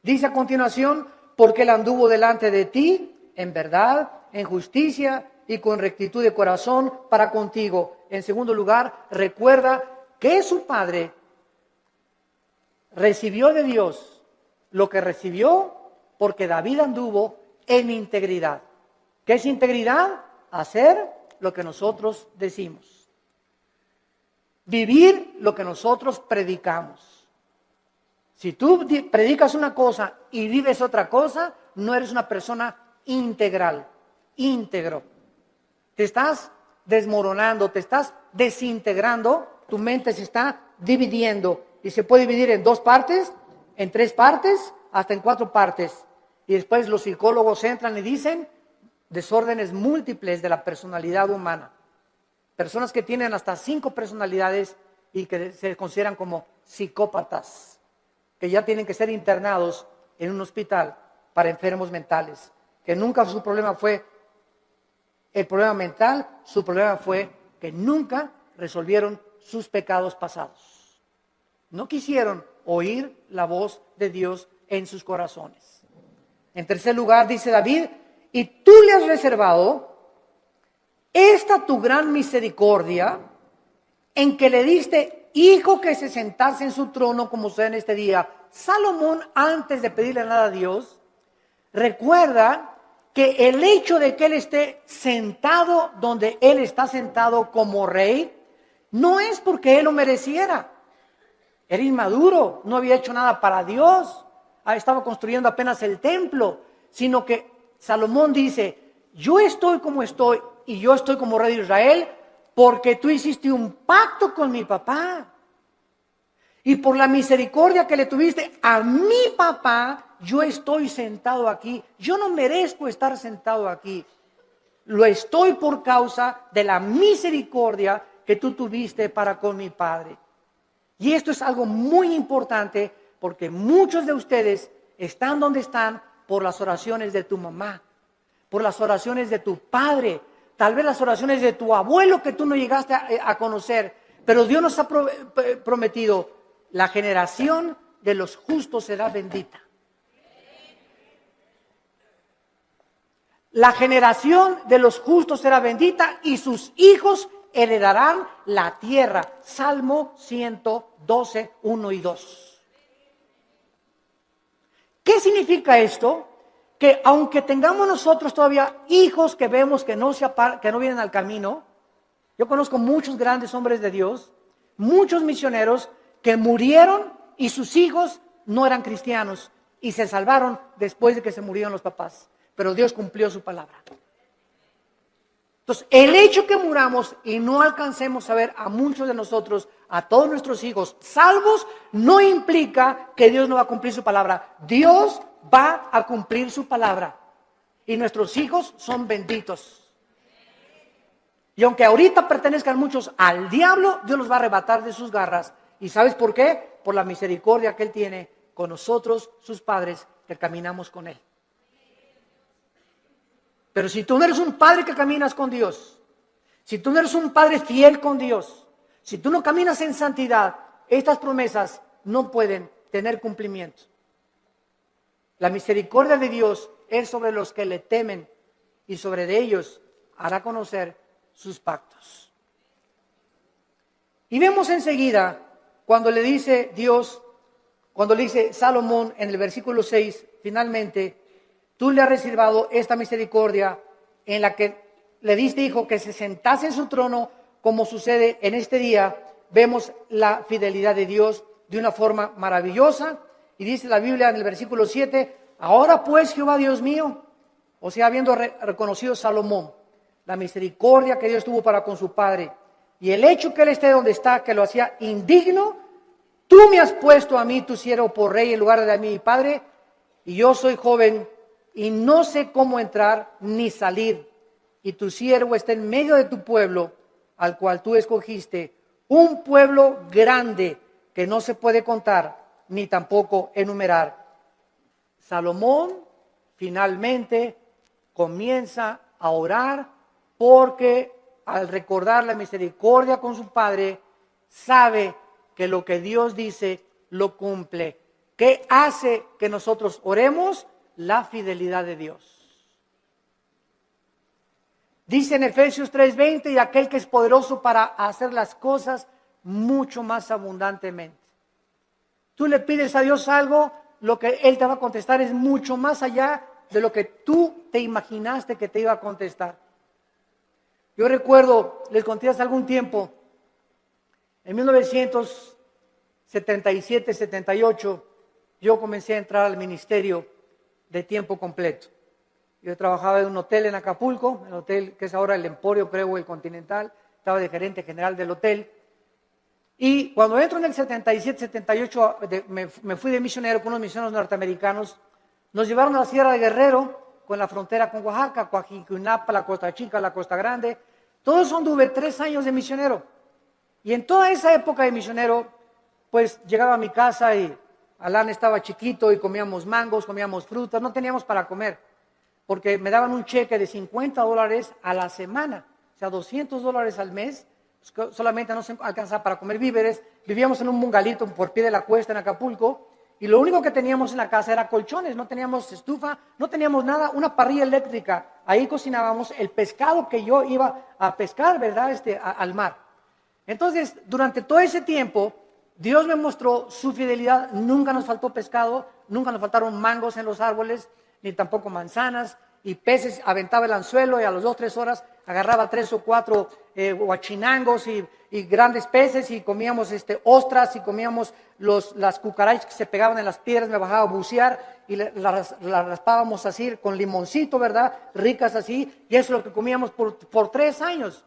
Dice a continuación, porque él anduvo delante de ti en verdad, en justicia y con rectitud de corazón para contigo. En segundo lugar, recuerda que su padre recibió de Dios lo que recibió porque David anduvo en integridad. ¿Qué es integridad? Hacer lo que nosotros decimos. Vivir lo que nosotros predicamos. Si tú predicas una cosa y vives otra cosa, no eres una persona integral, íntegro. Te estás desmoronando, te estás desintegrando, tu mente se está dividiendo y se puede dividir en 2 partes, en 3 partes, hasta en 4 partes. Y después los psicólogos entran y dicen, desórdenes múltiples de la personalidad humana. Personas que tienen hasta 5 personalidades y que se consideran como psicópatas, que ya tienen que ser internados en un hospital para enfermos mentales, que nunca su problema fue el problema mental, su problema fue que nunca resolvieron sus pecados pasados. No quisieron oír la voz de Dios en sus corazones. En tercer lugar, dice David, y tú le has reservado esta tu gran misericordia en que le diste hijo que se sentase en su trono como sucede en este día. Salomón, antes de pedirle nada a Dios, recuerda que el hecho de que él esté sentado donde él está sentado como rey, no es porque él lo mereciera. Era inmaduro, no había hecho nada para Dios, estaba construyendo apenas el templo, sino que Salomón dice, yo estoy como estoy y yo estoy como rey de Israel porque tú hiciste un pacto con mi papá. Y por la misericordia que le tuviste a mi papá, yo estoy sentado aquí. Yo no merezco estar sentado aquí. Lo estoy por causa de la misericordia que tú tuviste para con mi padre. Y esto es algo muy importante porque muchos de ustedes están donde están por las oraciones de tu mamá, por las oraciones de tu padre, tal vez las oraciones de tu abuelo que tú no llegaste a conocer. Pero Dios nos ha prometido, la generación de los justos será bendita. La generación de los justos será bendita y sus hijos heredarán la tierra. Salmo 112, 1 y 2. ¿Qué significa esto? Que aunque tengamos nosotros todavía hijos que vemos que no vienen al camino, yo conozco muchos grandes hombres de Dios, muchos misioneros que murieron y sus hijos no eran cristianos y se salvaron después de que se murieron los papás. Pero Dios cumplió su palabra. Entonces, el hecho que muramos y no alcancemos a ver a muchos de nosotros, a todos nuestros hijos salvos, no implica que Dios no va a cumplir su palabra. Dios va a cumplir su palabra. Y nuestros hijos son benditos. Y aunque ahorita pertenezcan muchos al diablo, Dios los va a arrebatar de sus garras. ¿Y sabes por qué? Por la misericordia que Él tiene con nosotros, sus padres, que caminamos con Él. Pero si tú no eres un padre que caminas con Dios, si tú no eres un padre fiel con Dios, si tú no caminas en santidad, estas promesas no pueden tener cumplimiento. La misericordia de Dios es sobre los que le temen y sobre de ellos hará conocer sus pactos. Y vemos enseguida cuando le dice Dios, cuando le dice Salomón en el versículo 6, finalmente, tú le has reservado esta misericordia en la que le diste hijo que se sentase en su trono, como sucede en este día. Vemos la fidelidad de Dios de una forma maravillosa. Y dice la Biblia en el versículo 7, ahora pues Jehová Dios mío, o sea, habiendo reconocido Salomón la misericordia que Dios tuvo para con su padre y el hecho que él esté donde está, que lo hacía indigno, tú me has puesto a mí, tu siervo, por rey en lugar de a mí, mi padre, y yo soy joven y no sé cómo entrar ni salir, y tu siervo está en medio de tu pueblo, al cual tú escogiste, un pueblo grande que no se puede contar ni tampoco enumerar. Salomón finalmente comienza a orar porque al recordar la misericordia con su padre, sabe que lo que Dios dice lo cumple. ¿Qué hace que nosotros oremos? La fidelidad de Dios. Dice en Efesios 3:20, y aquel que es poderoso para hacer las cosas mucho más abundantemente. Tú le pides a Dios algo, lo que Él te va a contestar es mucho más allá de lo que tú te imaginaste que te iba a contestar. Yo recuerdo, les conté hace algún tiempo, en 1977, 78, yo comencé a entrar al ministerio de tiempo completo. Yo trabajaba en un hotel en Acapulco, el hotel que es ahora el Emporio, creo, el Continental, estaba de gerente general del hotel. Y cuando entro en el 77, 78, me fui de misionero con unos misioneros norteamericanos, nos llevaron a la Sierra de Guerrero con la frontera con Oaxaca, Coajiquinapa, la Costa Chica, la Costa Grande. Todo eso anduve 3 años de misionero. Y en toda esa época de misionero, pues llegaba a mi casa y Alan estaba chiquito y comíamos mangos, comíamos frutas, no teníamos para comer, porque me daban un cheque de $50 a la semana, o sea, $200 al mes, pues, solamente no se alcanzaba para comer víveres. Vivíamos en un bungalito por pie de la cuesta en Acapulco, y lo único que teníamos en la casa era colchones, no teníamos estufa, no teníamos nada, una parrilla eléctrica. Ahí cocinábamos el pescado que yo iba a pescar, ¿verdad? Al mar. Entonces, durante todo ese tiempo, Dios me mostró su fidelidad. Nunca nos faltó pescado, nunca nos faltaron mangos en los árboles, ni tampoco manzanas, y peces. Aventaba el anzuelo y a las 2-3 horas agarraba 3 o 4 huachinangos y grandes peces, y comíamos ostras, y comíamos las cucarachas que se pegaban en las piedras. Me bajaba a bucear y las raspábamos así con limoncito, ¿verdad? Ricas así, y eso es lo que comíamos por 3 años.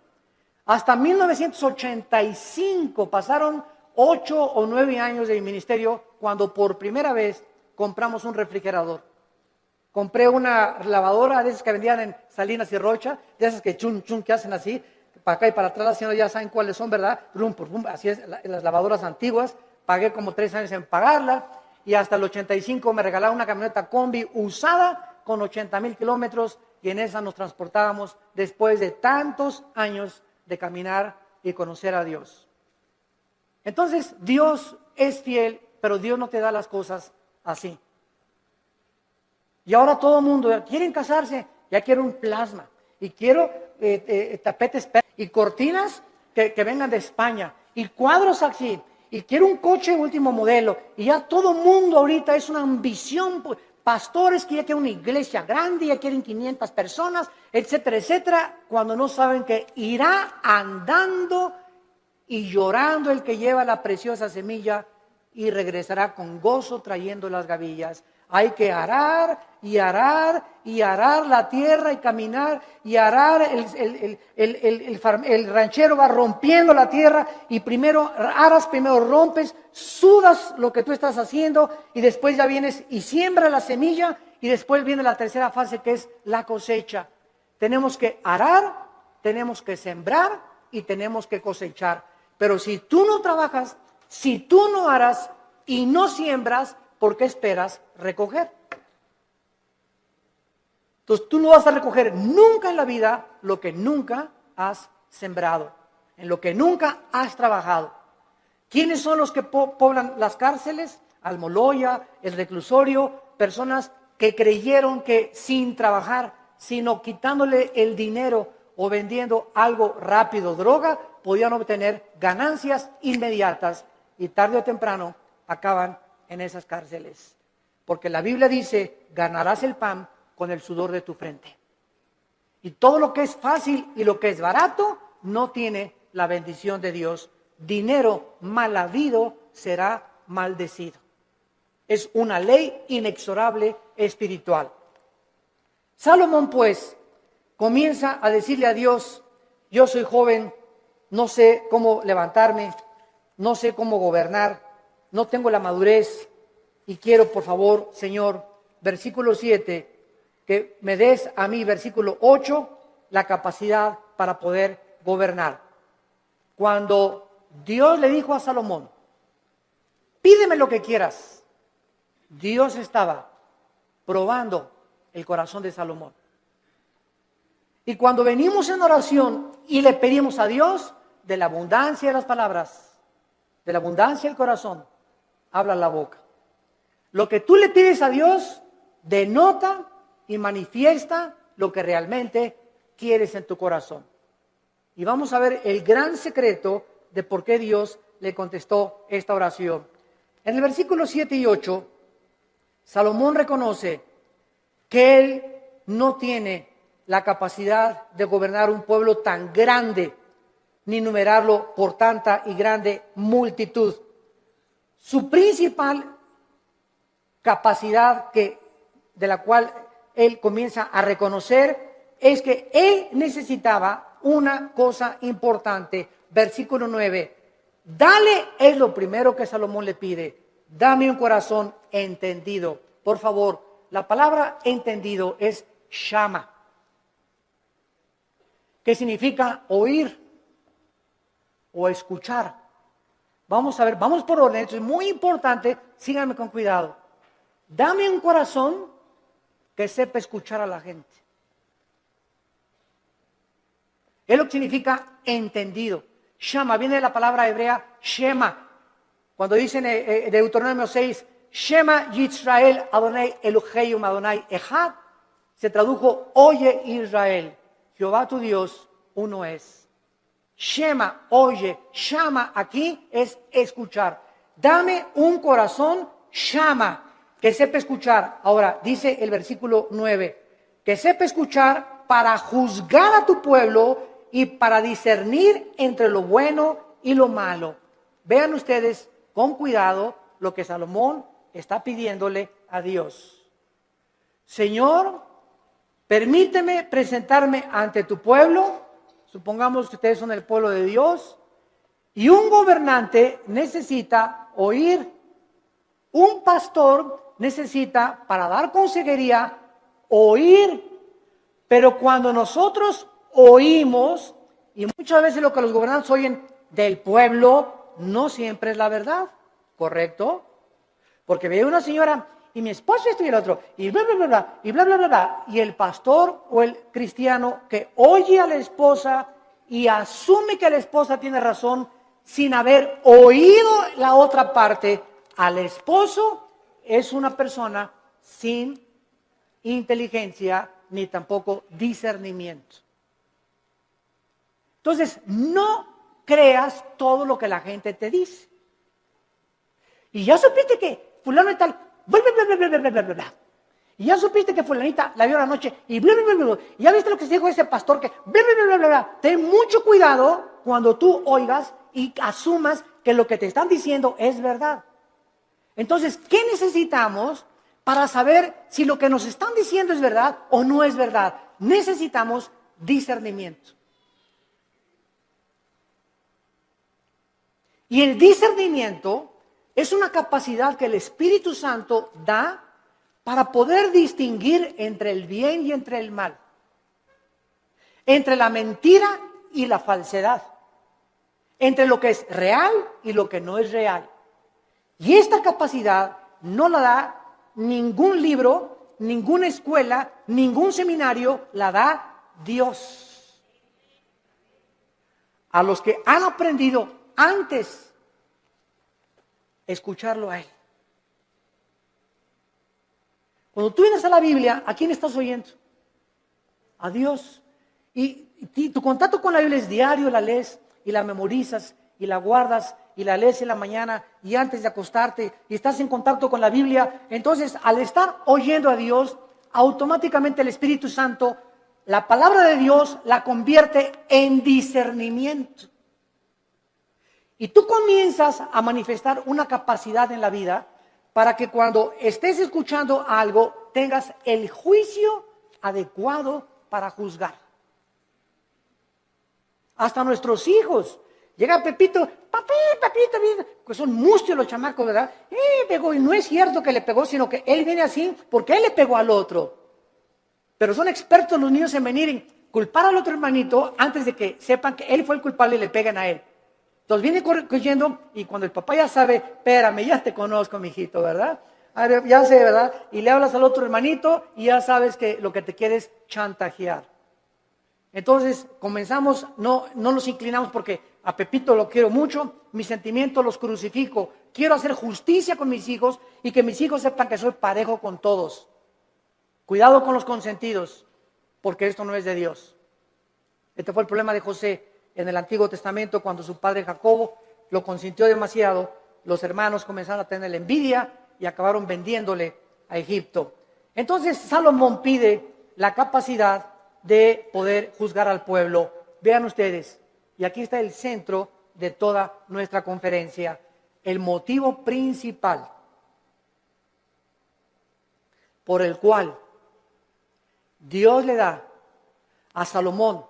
Hasta 1985 pasaron 8 o 9 años de mi ministerio cuando por primera vez compramos un refrigerador. Compré una lavadora de esas que vendían en Salinas y Rocha, de esas que chun chun que hacen así, para acá y para atrás. Las señoras ya saben cuáles son, ¿verdad? Así es, las lavadoras antiguas. Pagué como 3 años en pagarla, y hasta el 85 me regalaron una camioneta combi usada con 80,000 kilómetros, y en esa nos transportábamos después de tantos años de caminar y conocer a Dios. Entonces, Dios es fiel, pero Dios no te da las cosas así. Y ahora todo el mundo quiere casarse, ya quiero un plasma, y quiero tapetes y cortinas que vengan de España, y cuadros así, y quiero un coche último modelo, y ya todo el mundo ahorita es una ambición. Pastores que ya quieren una iglesia grande, ya quieren 500 personas, etcétera, etcétera, cuando no saben que irá andando y llorando el que lleva la preciosa semilla, y regresará con gozo trayendo las gavillas. Hay que arar y arar y arar la tierra y caminar y arar. El ranchero va rompiendo la tierra, y primero aras, primero rompes, sudas lo que tú estás haciendo, y después ya vienes y siembras la semilla, y después viene la tercera fase, que es la cosecha. Tenemos que arar, tenemos que sembrar y tenemos que cosechar. Pero si tú no trabajas, si tú no aras y no siembras, ¿por qué esperas recoger? Entonces tú no vas a recoger nunca en la vida lo que nunca has sembrado, en lo que nunca has trabajado. ¿Quiénes son los que poblan las cárceles? Almoloya, el reclusorio, personas que creyeron que sin trabajar, sino quitándole el dinero o vendiendo algo rápido, droga, podían obtener ganancias inmediatas, y tarde o temprano acaban en esas cárceles. Porque la Biblia dice: ganarás el pan con el sudor de tu frente. Y todo lo que es fácil y lo que es barato no tiene la bendición de Dios. Dinero mal habido será maldecido. Es una ley inexorable espiritual. Salomón, pues, comienza a decirle a Dios: yo soy joven, no sé cómo levantarme, no sé cómo gobernar, no tengo la madurez, y quiero, por favor, Señor, versículo 7, que me des a mí, versículo 8, la capacidad para poder gobernar. Cuando Dios le dijo a Salomón: pídeme lo que quieras, Dios estaba probando el corazón de Salomón. Y cuando venimos en oración y le pedimos a Dios, de la abundancia de las palabras, de la abundancia del corazón, habla la boca. Lo que tú le pides a Dios denota y manifiesta lo que realmente quieres en tu corazón. Y vamos a ver el gran secreto de por qué Dios le contestó esta oración. En el versículo 7 y 8, Salomón reconoce que él no tiene la capacidad de gobernar un pueblo tan grande, ni numerarlo por tanta y grande multitud. Su principal capacidad de la cual él comienza a reconocer es que él necesitaba una cosa importante. Versículo 9, dale, es lo primero que Salomón le pide: dame un corazón entendido. Por favor, la palabra entendido es shama, que significa oír o escuchar. Vamos a ver, vamos por orden, esto es muy importante, síganme con cuidado. Dame un corazón que sepa escuchar a la gente. Es lo que significa entendido. Shama viene de la palabra hebrea Shema. Cuando dicen Deuteronomio 6, Shema Yisrael Adonai Elohim Adonai Echad, se tradujo, oye Israel, Jehová tu Dios, uno es. Shema, oye, Shama aquí es escuchar. Dame un corazón Shama, que sepa escuchar. Ahora, dice el versículo 9, que sepa escuchar para juzgar a tu pueblo y para discernir entre lo bueno y lo malo. Vean ustedes con cuidado lo que Salomón está pidiéndole a Dios. Señor, permíteme presentarme ante tu pueblo. Supongamos que ustedes son el pueblo de Dios. Y un gobernante necesita oír. Un pastor necesita, para dar consejería, oír. Pero cuando nosotros oímos, y muchas veces lo que los gobernantes oyen del pueblo, no siempre es la verdad, ¿correcto? Porque ve una señora, y mi esposo esto y el otro, y bla, bla, bla, bla, y bla, bla, bla, bla. Y el pastor o el cristiano que oye a la esposa y asume que la esposa tiene razón, sin haber oído la otra parte, al esposo, es una persona sin inteligencia ni tampoco discernimiento. Entonces, no creas todo lo que la gente te dice. Y ya supiste que fulano y tal, bla, bla, bla, bla, bla, bla, bla, bla. Y ya supiste que fulanita la vio la noche y bla, bla, bla, bla. Y ya viste lo que se dijo ese pastor que bla, bla, bla, bla, bla. Ten mucho cuidado cuando tú oigas y asumas que lo que te están diciendo es verdad. Entonces, ¿qué necesitamos para saber si lo que nos están diciendo es verdad o no es verdad? Necesitamos discernimiento. Y el discernimiento es una capacidad que el Espíritu Santo da para poder distinguir entre el bien y entre el mal, entre la mentira y la falsedad, entre lo que es real y lo que no es real. Y esta capacidad no la da ningún libro, ninguna escuela, ningún seminario, la da Dios. A los que han aprendido antes escucharlo a Él. Cuando tú vienes a la Biblia, ¿a quién estás oyendo? A Dios. Y tu contacto con la Biblia es diario, la lees y la memorizas y la guardas y la lees en la mañana y antes de acostarte y estás en contacto con la Biblia. Entonces, al estar oyendo a Dios, automáticamente el Espíritu Santo, la palabra de Dios la convierte en discernimiento. Y tú comienzas a manifestar una capacidad en la vida para que cuando estés escuchando algo tengas el juicio adecuado para juzgar. Hasta nuestros hijos. Llega Pepito, papito, pues son mustios los chamacos, ¿verdad? Pegó, y no es cierto que le pegó, sino que él viene así porque él le pegó al otro. Pero son expertos los niños en venir en culpar al otro hermanito antes de que sepan que él fue el culpable y le peguen a él. Entonces viene corriendo y cuando el papá ya sabe, espérame, ya te conozco, mijito, ¿verdad? A ver, ya sé, ¿verdad? Y le hablas al otro hermanito y ya sabes que lo que te quiere es chantajear. Entonces comenzamos, no nos inclinamos porque a Pepito lo quiero mucho, mis sentimientos los crucifico, quiero hacer justicia con mis hijos y que mis hijos sepan que soy parejo con todos. Cuidado con los consentidos, porque esto no es de Dios. Este fue el problema de José en el Antiguo Testamento, cuando su padre Jacobo lo consintió demasiado, los hermanos comenzaron a tener envidia y acabaron vendiéndole a Egipto. Entonces Salomón pide la capacidad de poder juzgar al pueblo. Vean ustedes, y aquí está el centro de toda nuestra conferencia, el motivo principal por el cual Dios le da a Salomón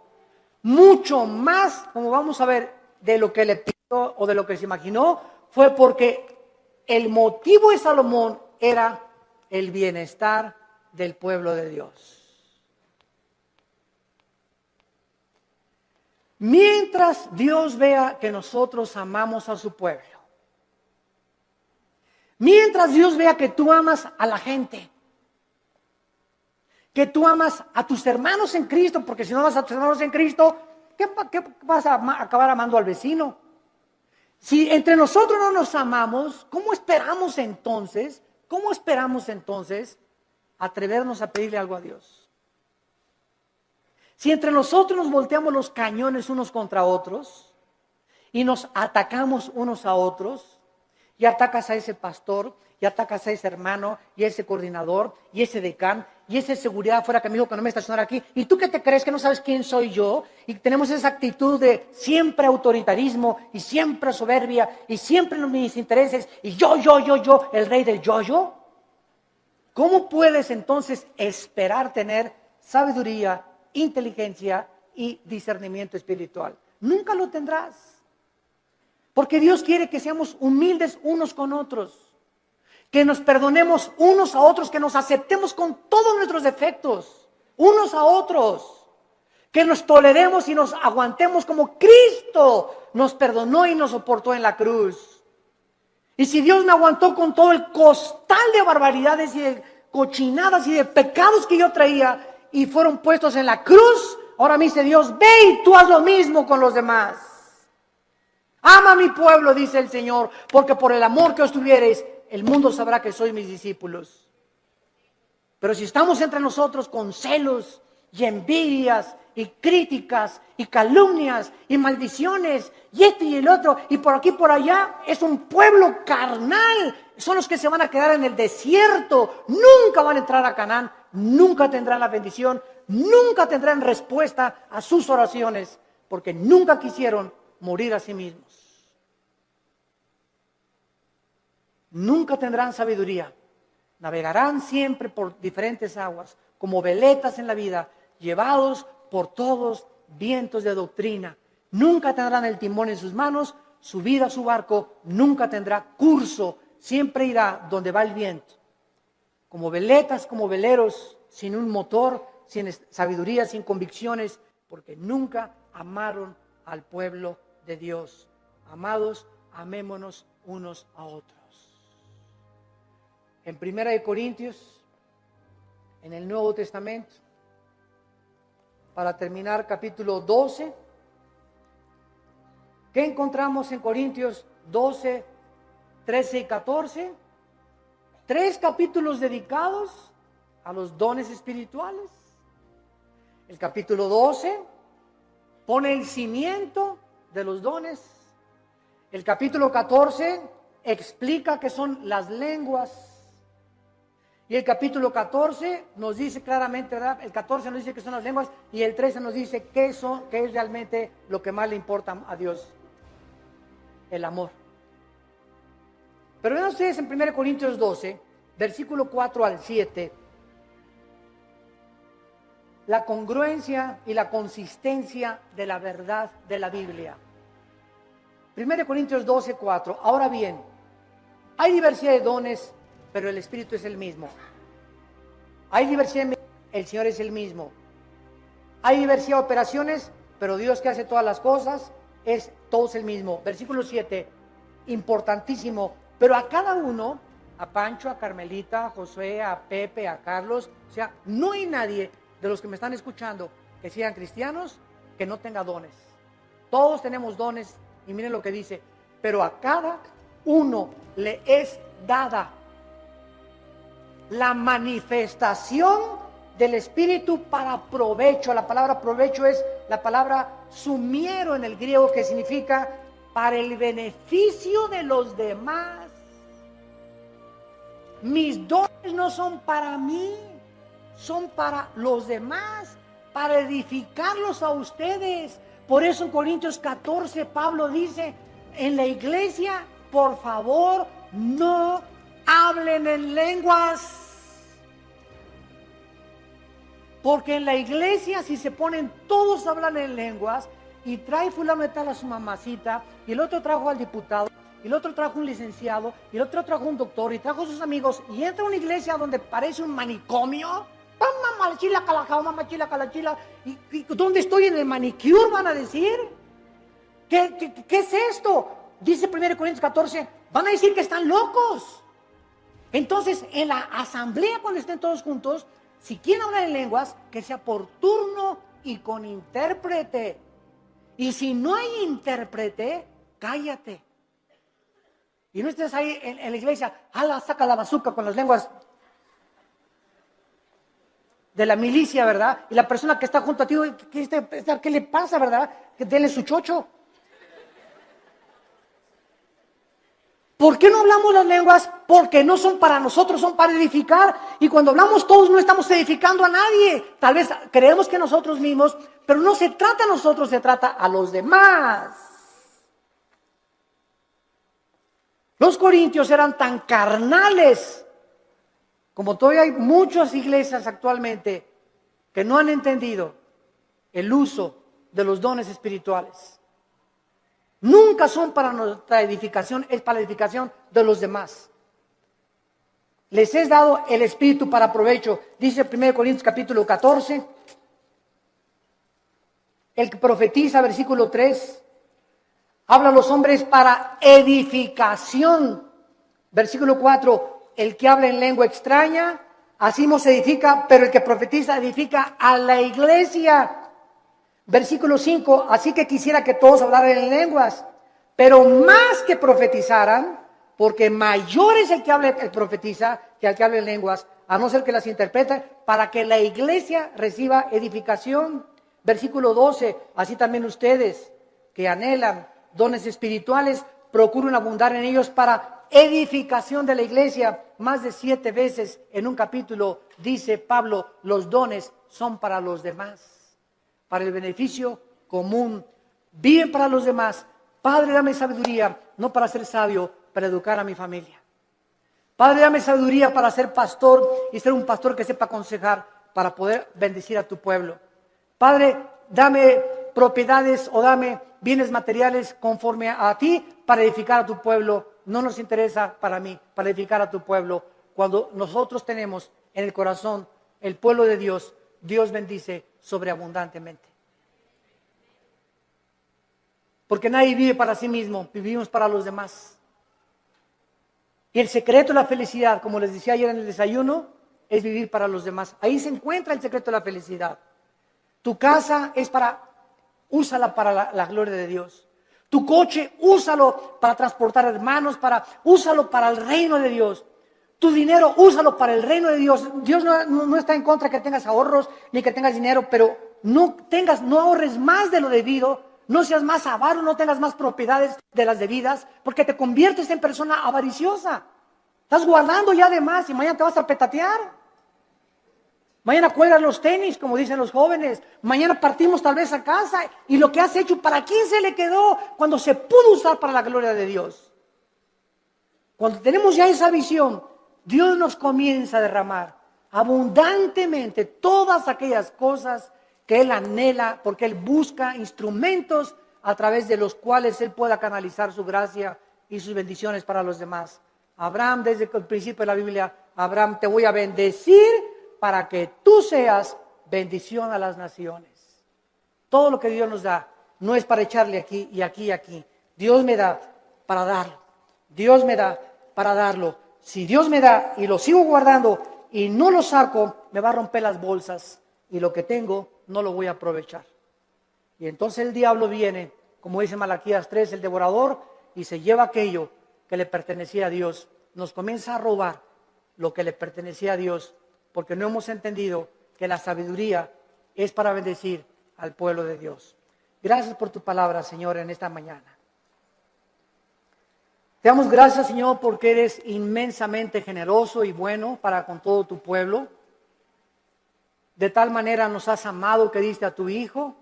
mucho más, como vamos a ver, de lo que le pidió o de lo que se imaginó, fue porque el motivo de Salomón era el bienestar del pueblo de Dios. Mientras Dios vea que nosotros amamos a su pueblo, mientras Dios vea que tú amas a la gente, que tú amas a tus hermanos en Cristo, porque si no amas a tus hermanos en Cristo, ¿qué vas a acabar amando al vecino? Si entre nosotros no nos amamos, ¿cómo esperamos entonces atrevernos a pedirle algo a Dios? Si entre nosotros nos volteamos los cañones unos contra otros y nos atacamos unos a otros, y atacas a ese pastor, y atacas a ese hermano, y a ese coordinador, y ese decán, y ese seguridad afuera que me dijo que no me estacionara aquí, y tú qué te crees que no sabes quién soy yo, y tenemos esa actitud de siempre autoritarismo, y siempre soberbia, y siempre mis intereses, y yo, el rey del yo. ¿Cómo puedes entonces esperar tener sabiduría, inteligencia y discernimiento espiritual? Nunca lo tendrás. Porque Dios quiere que seamos humildes unos con otros, que nos perdonemos unos a otros, que nos aceptemos con todos nuestros defectos, unos a otros, que nos toleremos y nos aguantemos como Cristo nos perdonó y nos soportó en la cruz. Y si Dios me aguantó con todo el costal de barbaridades y de cochinadas y de pecados que yo traía y fueron puestos en la cruz, ahora me dice Dios, ve y tú haz lo mismo con los demás. Ama a mi pueblo, dice el Señor, porque por el amor que os tuviereis, el mundo sabrá que sois mis discípulos. Pero si estamos entre nosotros con celos y envidias y críticas y calumnias y maldiciones y esto y el otro y por aquí y por allá, es un pueblo carnal. Son los que se van a quedar en el desierto. Nunca van a entrar a Canaán, nunca tendrán la bendición, nunca tendrán respuesta a sus oraciones, porque nunca quisieron morir a sí mismos. Nunca tendrán sabiduría. Navegarán siempre por diferentes aguas, como veletas en la vida, llevados por todos vientos de doctrina. Nunca tendrán el timón en sus manos, su vida, su barco, nunca tendrá curso, siempre irá donde va el viento. Como veletas, como veleros, sin un motor, sin sabiduría, sin convicciones, porque nunca amaron al pueblo de Dios. Amados, amémonos unos a otros. En 1 Corintios, en el Nuevo Testamento, para terminar, capítulo 12, ¿qué encontramos en Corintios 12, 13 y 14? 3 capítulos dedicados a los dones espirituales. El capítulo 12 pone el cimiento de los dones. El capítulo 14 explica qué son las lenguas. Y el capítulo 14 nos dice claramente, ¿verdad? El 14 nos dice qué son las lenguas y el 13 nos dice qué es realmente lo que más le importa a Dios. El amor. Pero vean ustedes en 1 Corintios 12, versículo 4 al 7, la congruencia y la consistencia de la verdad de la Biblia. 1 Corintios 12, 4. Ahora bien, hay diversidad de dones, pero el Espíritu es el mismo. Hay diversidad, el Señor es el mismo. Hay diversidad de operaciones, pero Dios que hace todas las cosas, todos el mismo. Versículo 7, importantísimo. Pero a cada uno, a Pancho, a Carmelita, a Josué, a Pepe, a Carlos, o sea, no hay nadie de los que me están escuchando que sean cristianos que no tenga dones. Todos tenemos dones y miren lo que dice, pero a cada uno le es dada la manifestación del Espíritu para provecho. La palabra provecho es la palabra sumiero en el griego, que significa para el beneficio de los demás. Mis dones no son para mí, son para los demás, para edificarlos a ustedes. Por eso en Corintios 14 Pablo dice, en la iglesia, por favor, no hablen en lenguas. Porque en la iglesia, si se ponen todos a hablar en lenguas, y trae fulano de tal a su mamacita, y el otro trajo al diputado, y el otro trajo un licenciado, y el otro trajo un doctor, y trajo a sus amigos, y entra a una iglesia donde parece un manicomio, calachila, calajao, mamachila, calachila. ¿Y dónde estoy en el manicure? Van a decir. ¿Qué es esto? Dice 1 Corintios 14, van a decir que están locos. Entonces, en la asamblea, cuando estén todos juntos, si quieren hablar en lenguas, que sea por turno y con intérprete. Y si no hay intérprete, cállate. Y no estés ahí en la iglesia, saca la bazuca con las lenguas de la milicia, ¿verdad? Y la persona que está junto a ti, ¿qué le pasa, verdad? Que denle su chocho. ¿Por qué no hablamos las lenguas? Porque no son para nosotros, son para edificar. Y cuando hablamos todos no estamos edificando a nadie. Tal vez creemos que nosotros mismos, pero no se trata a nosotros, se trata a los demás. Los corintios eran tan carnales, como todavía hay muchas iglesias actualmente que no han entendido el uso de los dones espirituales. Nunca son para nuestra edificación, es para la edificación de los demás. Les es dado el Espíritu para provecho. Dice 1 Corintios capítulo 14. El que profetiza, versículo 3. Habla a los hombres para edificación. Versículo 4. El que habla en lengua extraña, así se edifica, pero el que profetiza edifica a la iglesia. Versículo 5, así que quisiera que todos hablaran en lenguas, pero más que profetizaran, porque mayor es el que habla, el profetiza, que el que habla en lenguas, a no ser que las interprete, para que la iglesia reciba edificación. Versículo 12, así también ustedes que anhelan dones espirituales, procuren abundar en ellos para edificación de la iglesia. Más de 7 veces en un capítulo dice Pablo, los dones son para los demás, para el beneficio común, viven para los demás. Padre, dame sabiduría, no para ser sabio, para educar a mi familia. Padre, dame sabiduría para ser pastor y ser un pastor que sepa aconsejar para poder bendecir a tu pueblo. Padre, dame propiedades o dame bienes materiales conforme a ti para edificar a tu pueblo. No nos interesa para mí, para edificar a tu pueblo. Cuando nosotros tenemos en el corazón el pueblo de Dios, Dios bendice sobreabundantemente. Porque nadie vive para sí mismo, vivimos para los demás. Y el secreto de la felicidad, como les decía ayer en el desayuno, es vivir para los demás. Ahí se encuentra el secreto de la felicidad. Tu casa es úsala para la gloria de Dios. Tu coche, úsalo para transportar hermanos, úsalo para el reino de Dios. Tu dinero, úsalo para el reino de Dios. Dios no está en contra que tengas ahorros, ni que tengas dinero, pero no ahorres más de lo debido. No seas más avaro, no tengas más propiedades de las debidas, porque te conviertes en persona avariciosa. Estás guardando ya de más y mañana te vas a petatear. Mañana cuelgas los tenis, como dicen los jóvenes. Mañana partimos tal vez a casa y lo que has hecho, ¿para quién se le quedó? Cuando se pudo usar para la gloria de Dios. Cuando tenemos ya esa visión, Dios nos comienza a derramar abundantemente todas aquellas cosas que Él anhela, porque Él busca instrumentos a través de los cuales Él pueda canalizar su gracia y sus bendiciones para los demás. Abraham, desde el principio de la Biblia, Abraham, te voy a bendecir para que tú seas bendición a las naciones. Todo lo que Dios nos da no es para echarle aquí y aquí y aquí. Dios me da para darlo. Dios me da para darlo. Si Dios me da y lo sigo guardando y no lo saco, me va a romper las bolsas y lo que tengo no lo voy a aprovechar. Y entonces el diablo viene, como dice Malaquías 3, el devorador, y se lleva aquello que le pertenecía a Dios. Nos comienza a robar lo que le pertenecía a Dios, porque no hemos entendido que la sabiduría es para bendecir al pueblo de Dios. Gracias por tu palabra, Señor, en esta mañana. Te damos gracias, Señor, porque eres inmensamente generoso y bueno para con todo tu pueblo. De tal manera nos has amado que diste a tu Hijo.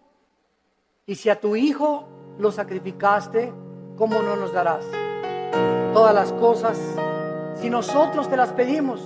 Y si a tu Hijo lo sacrificaste, ¿cómo no nos darás todas las cosas? Si nosotros te las pedimos,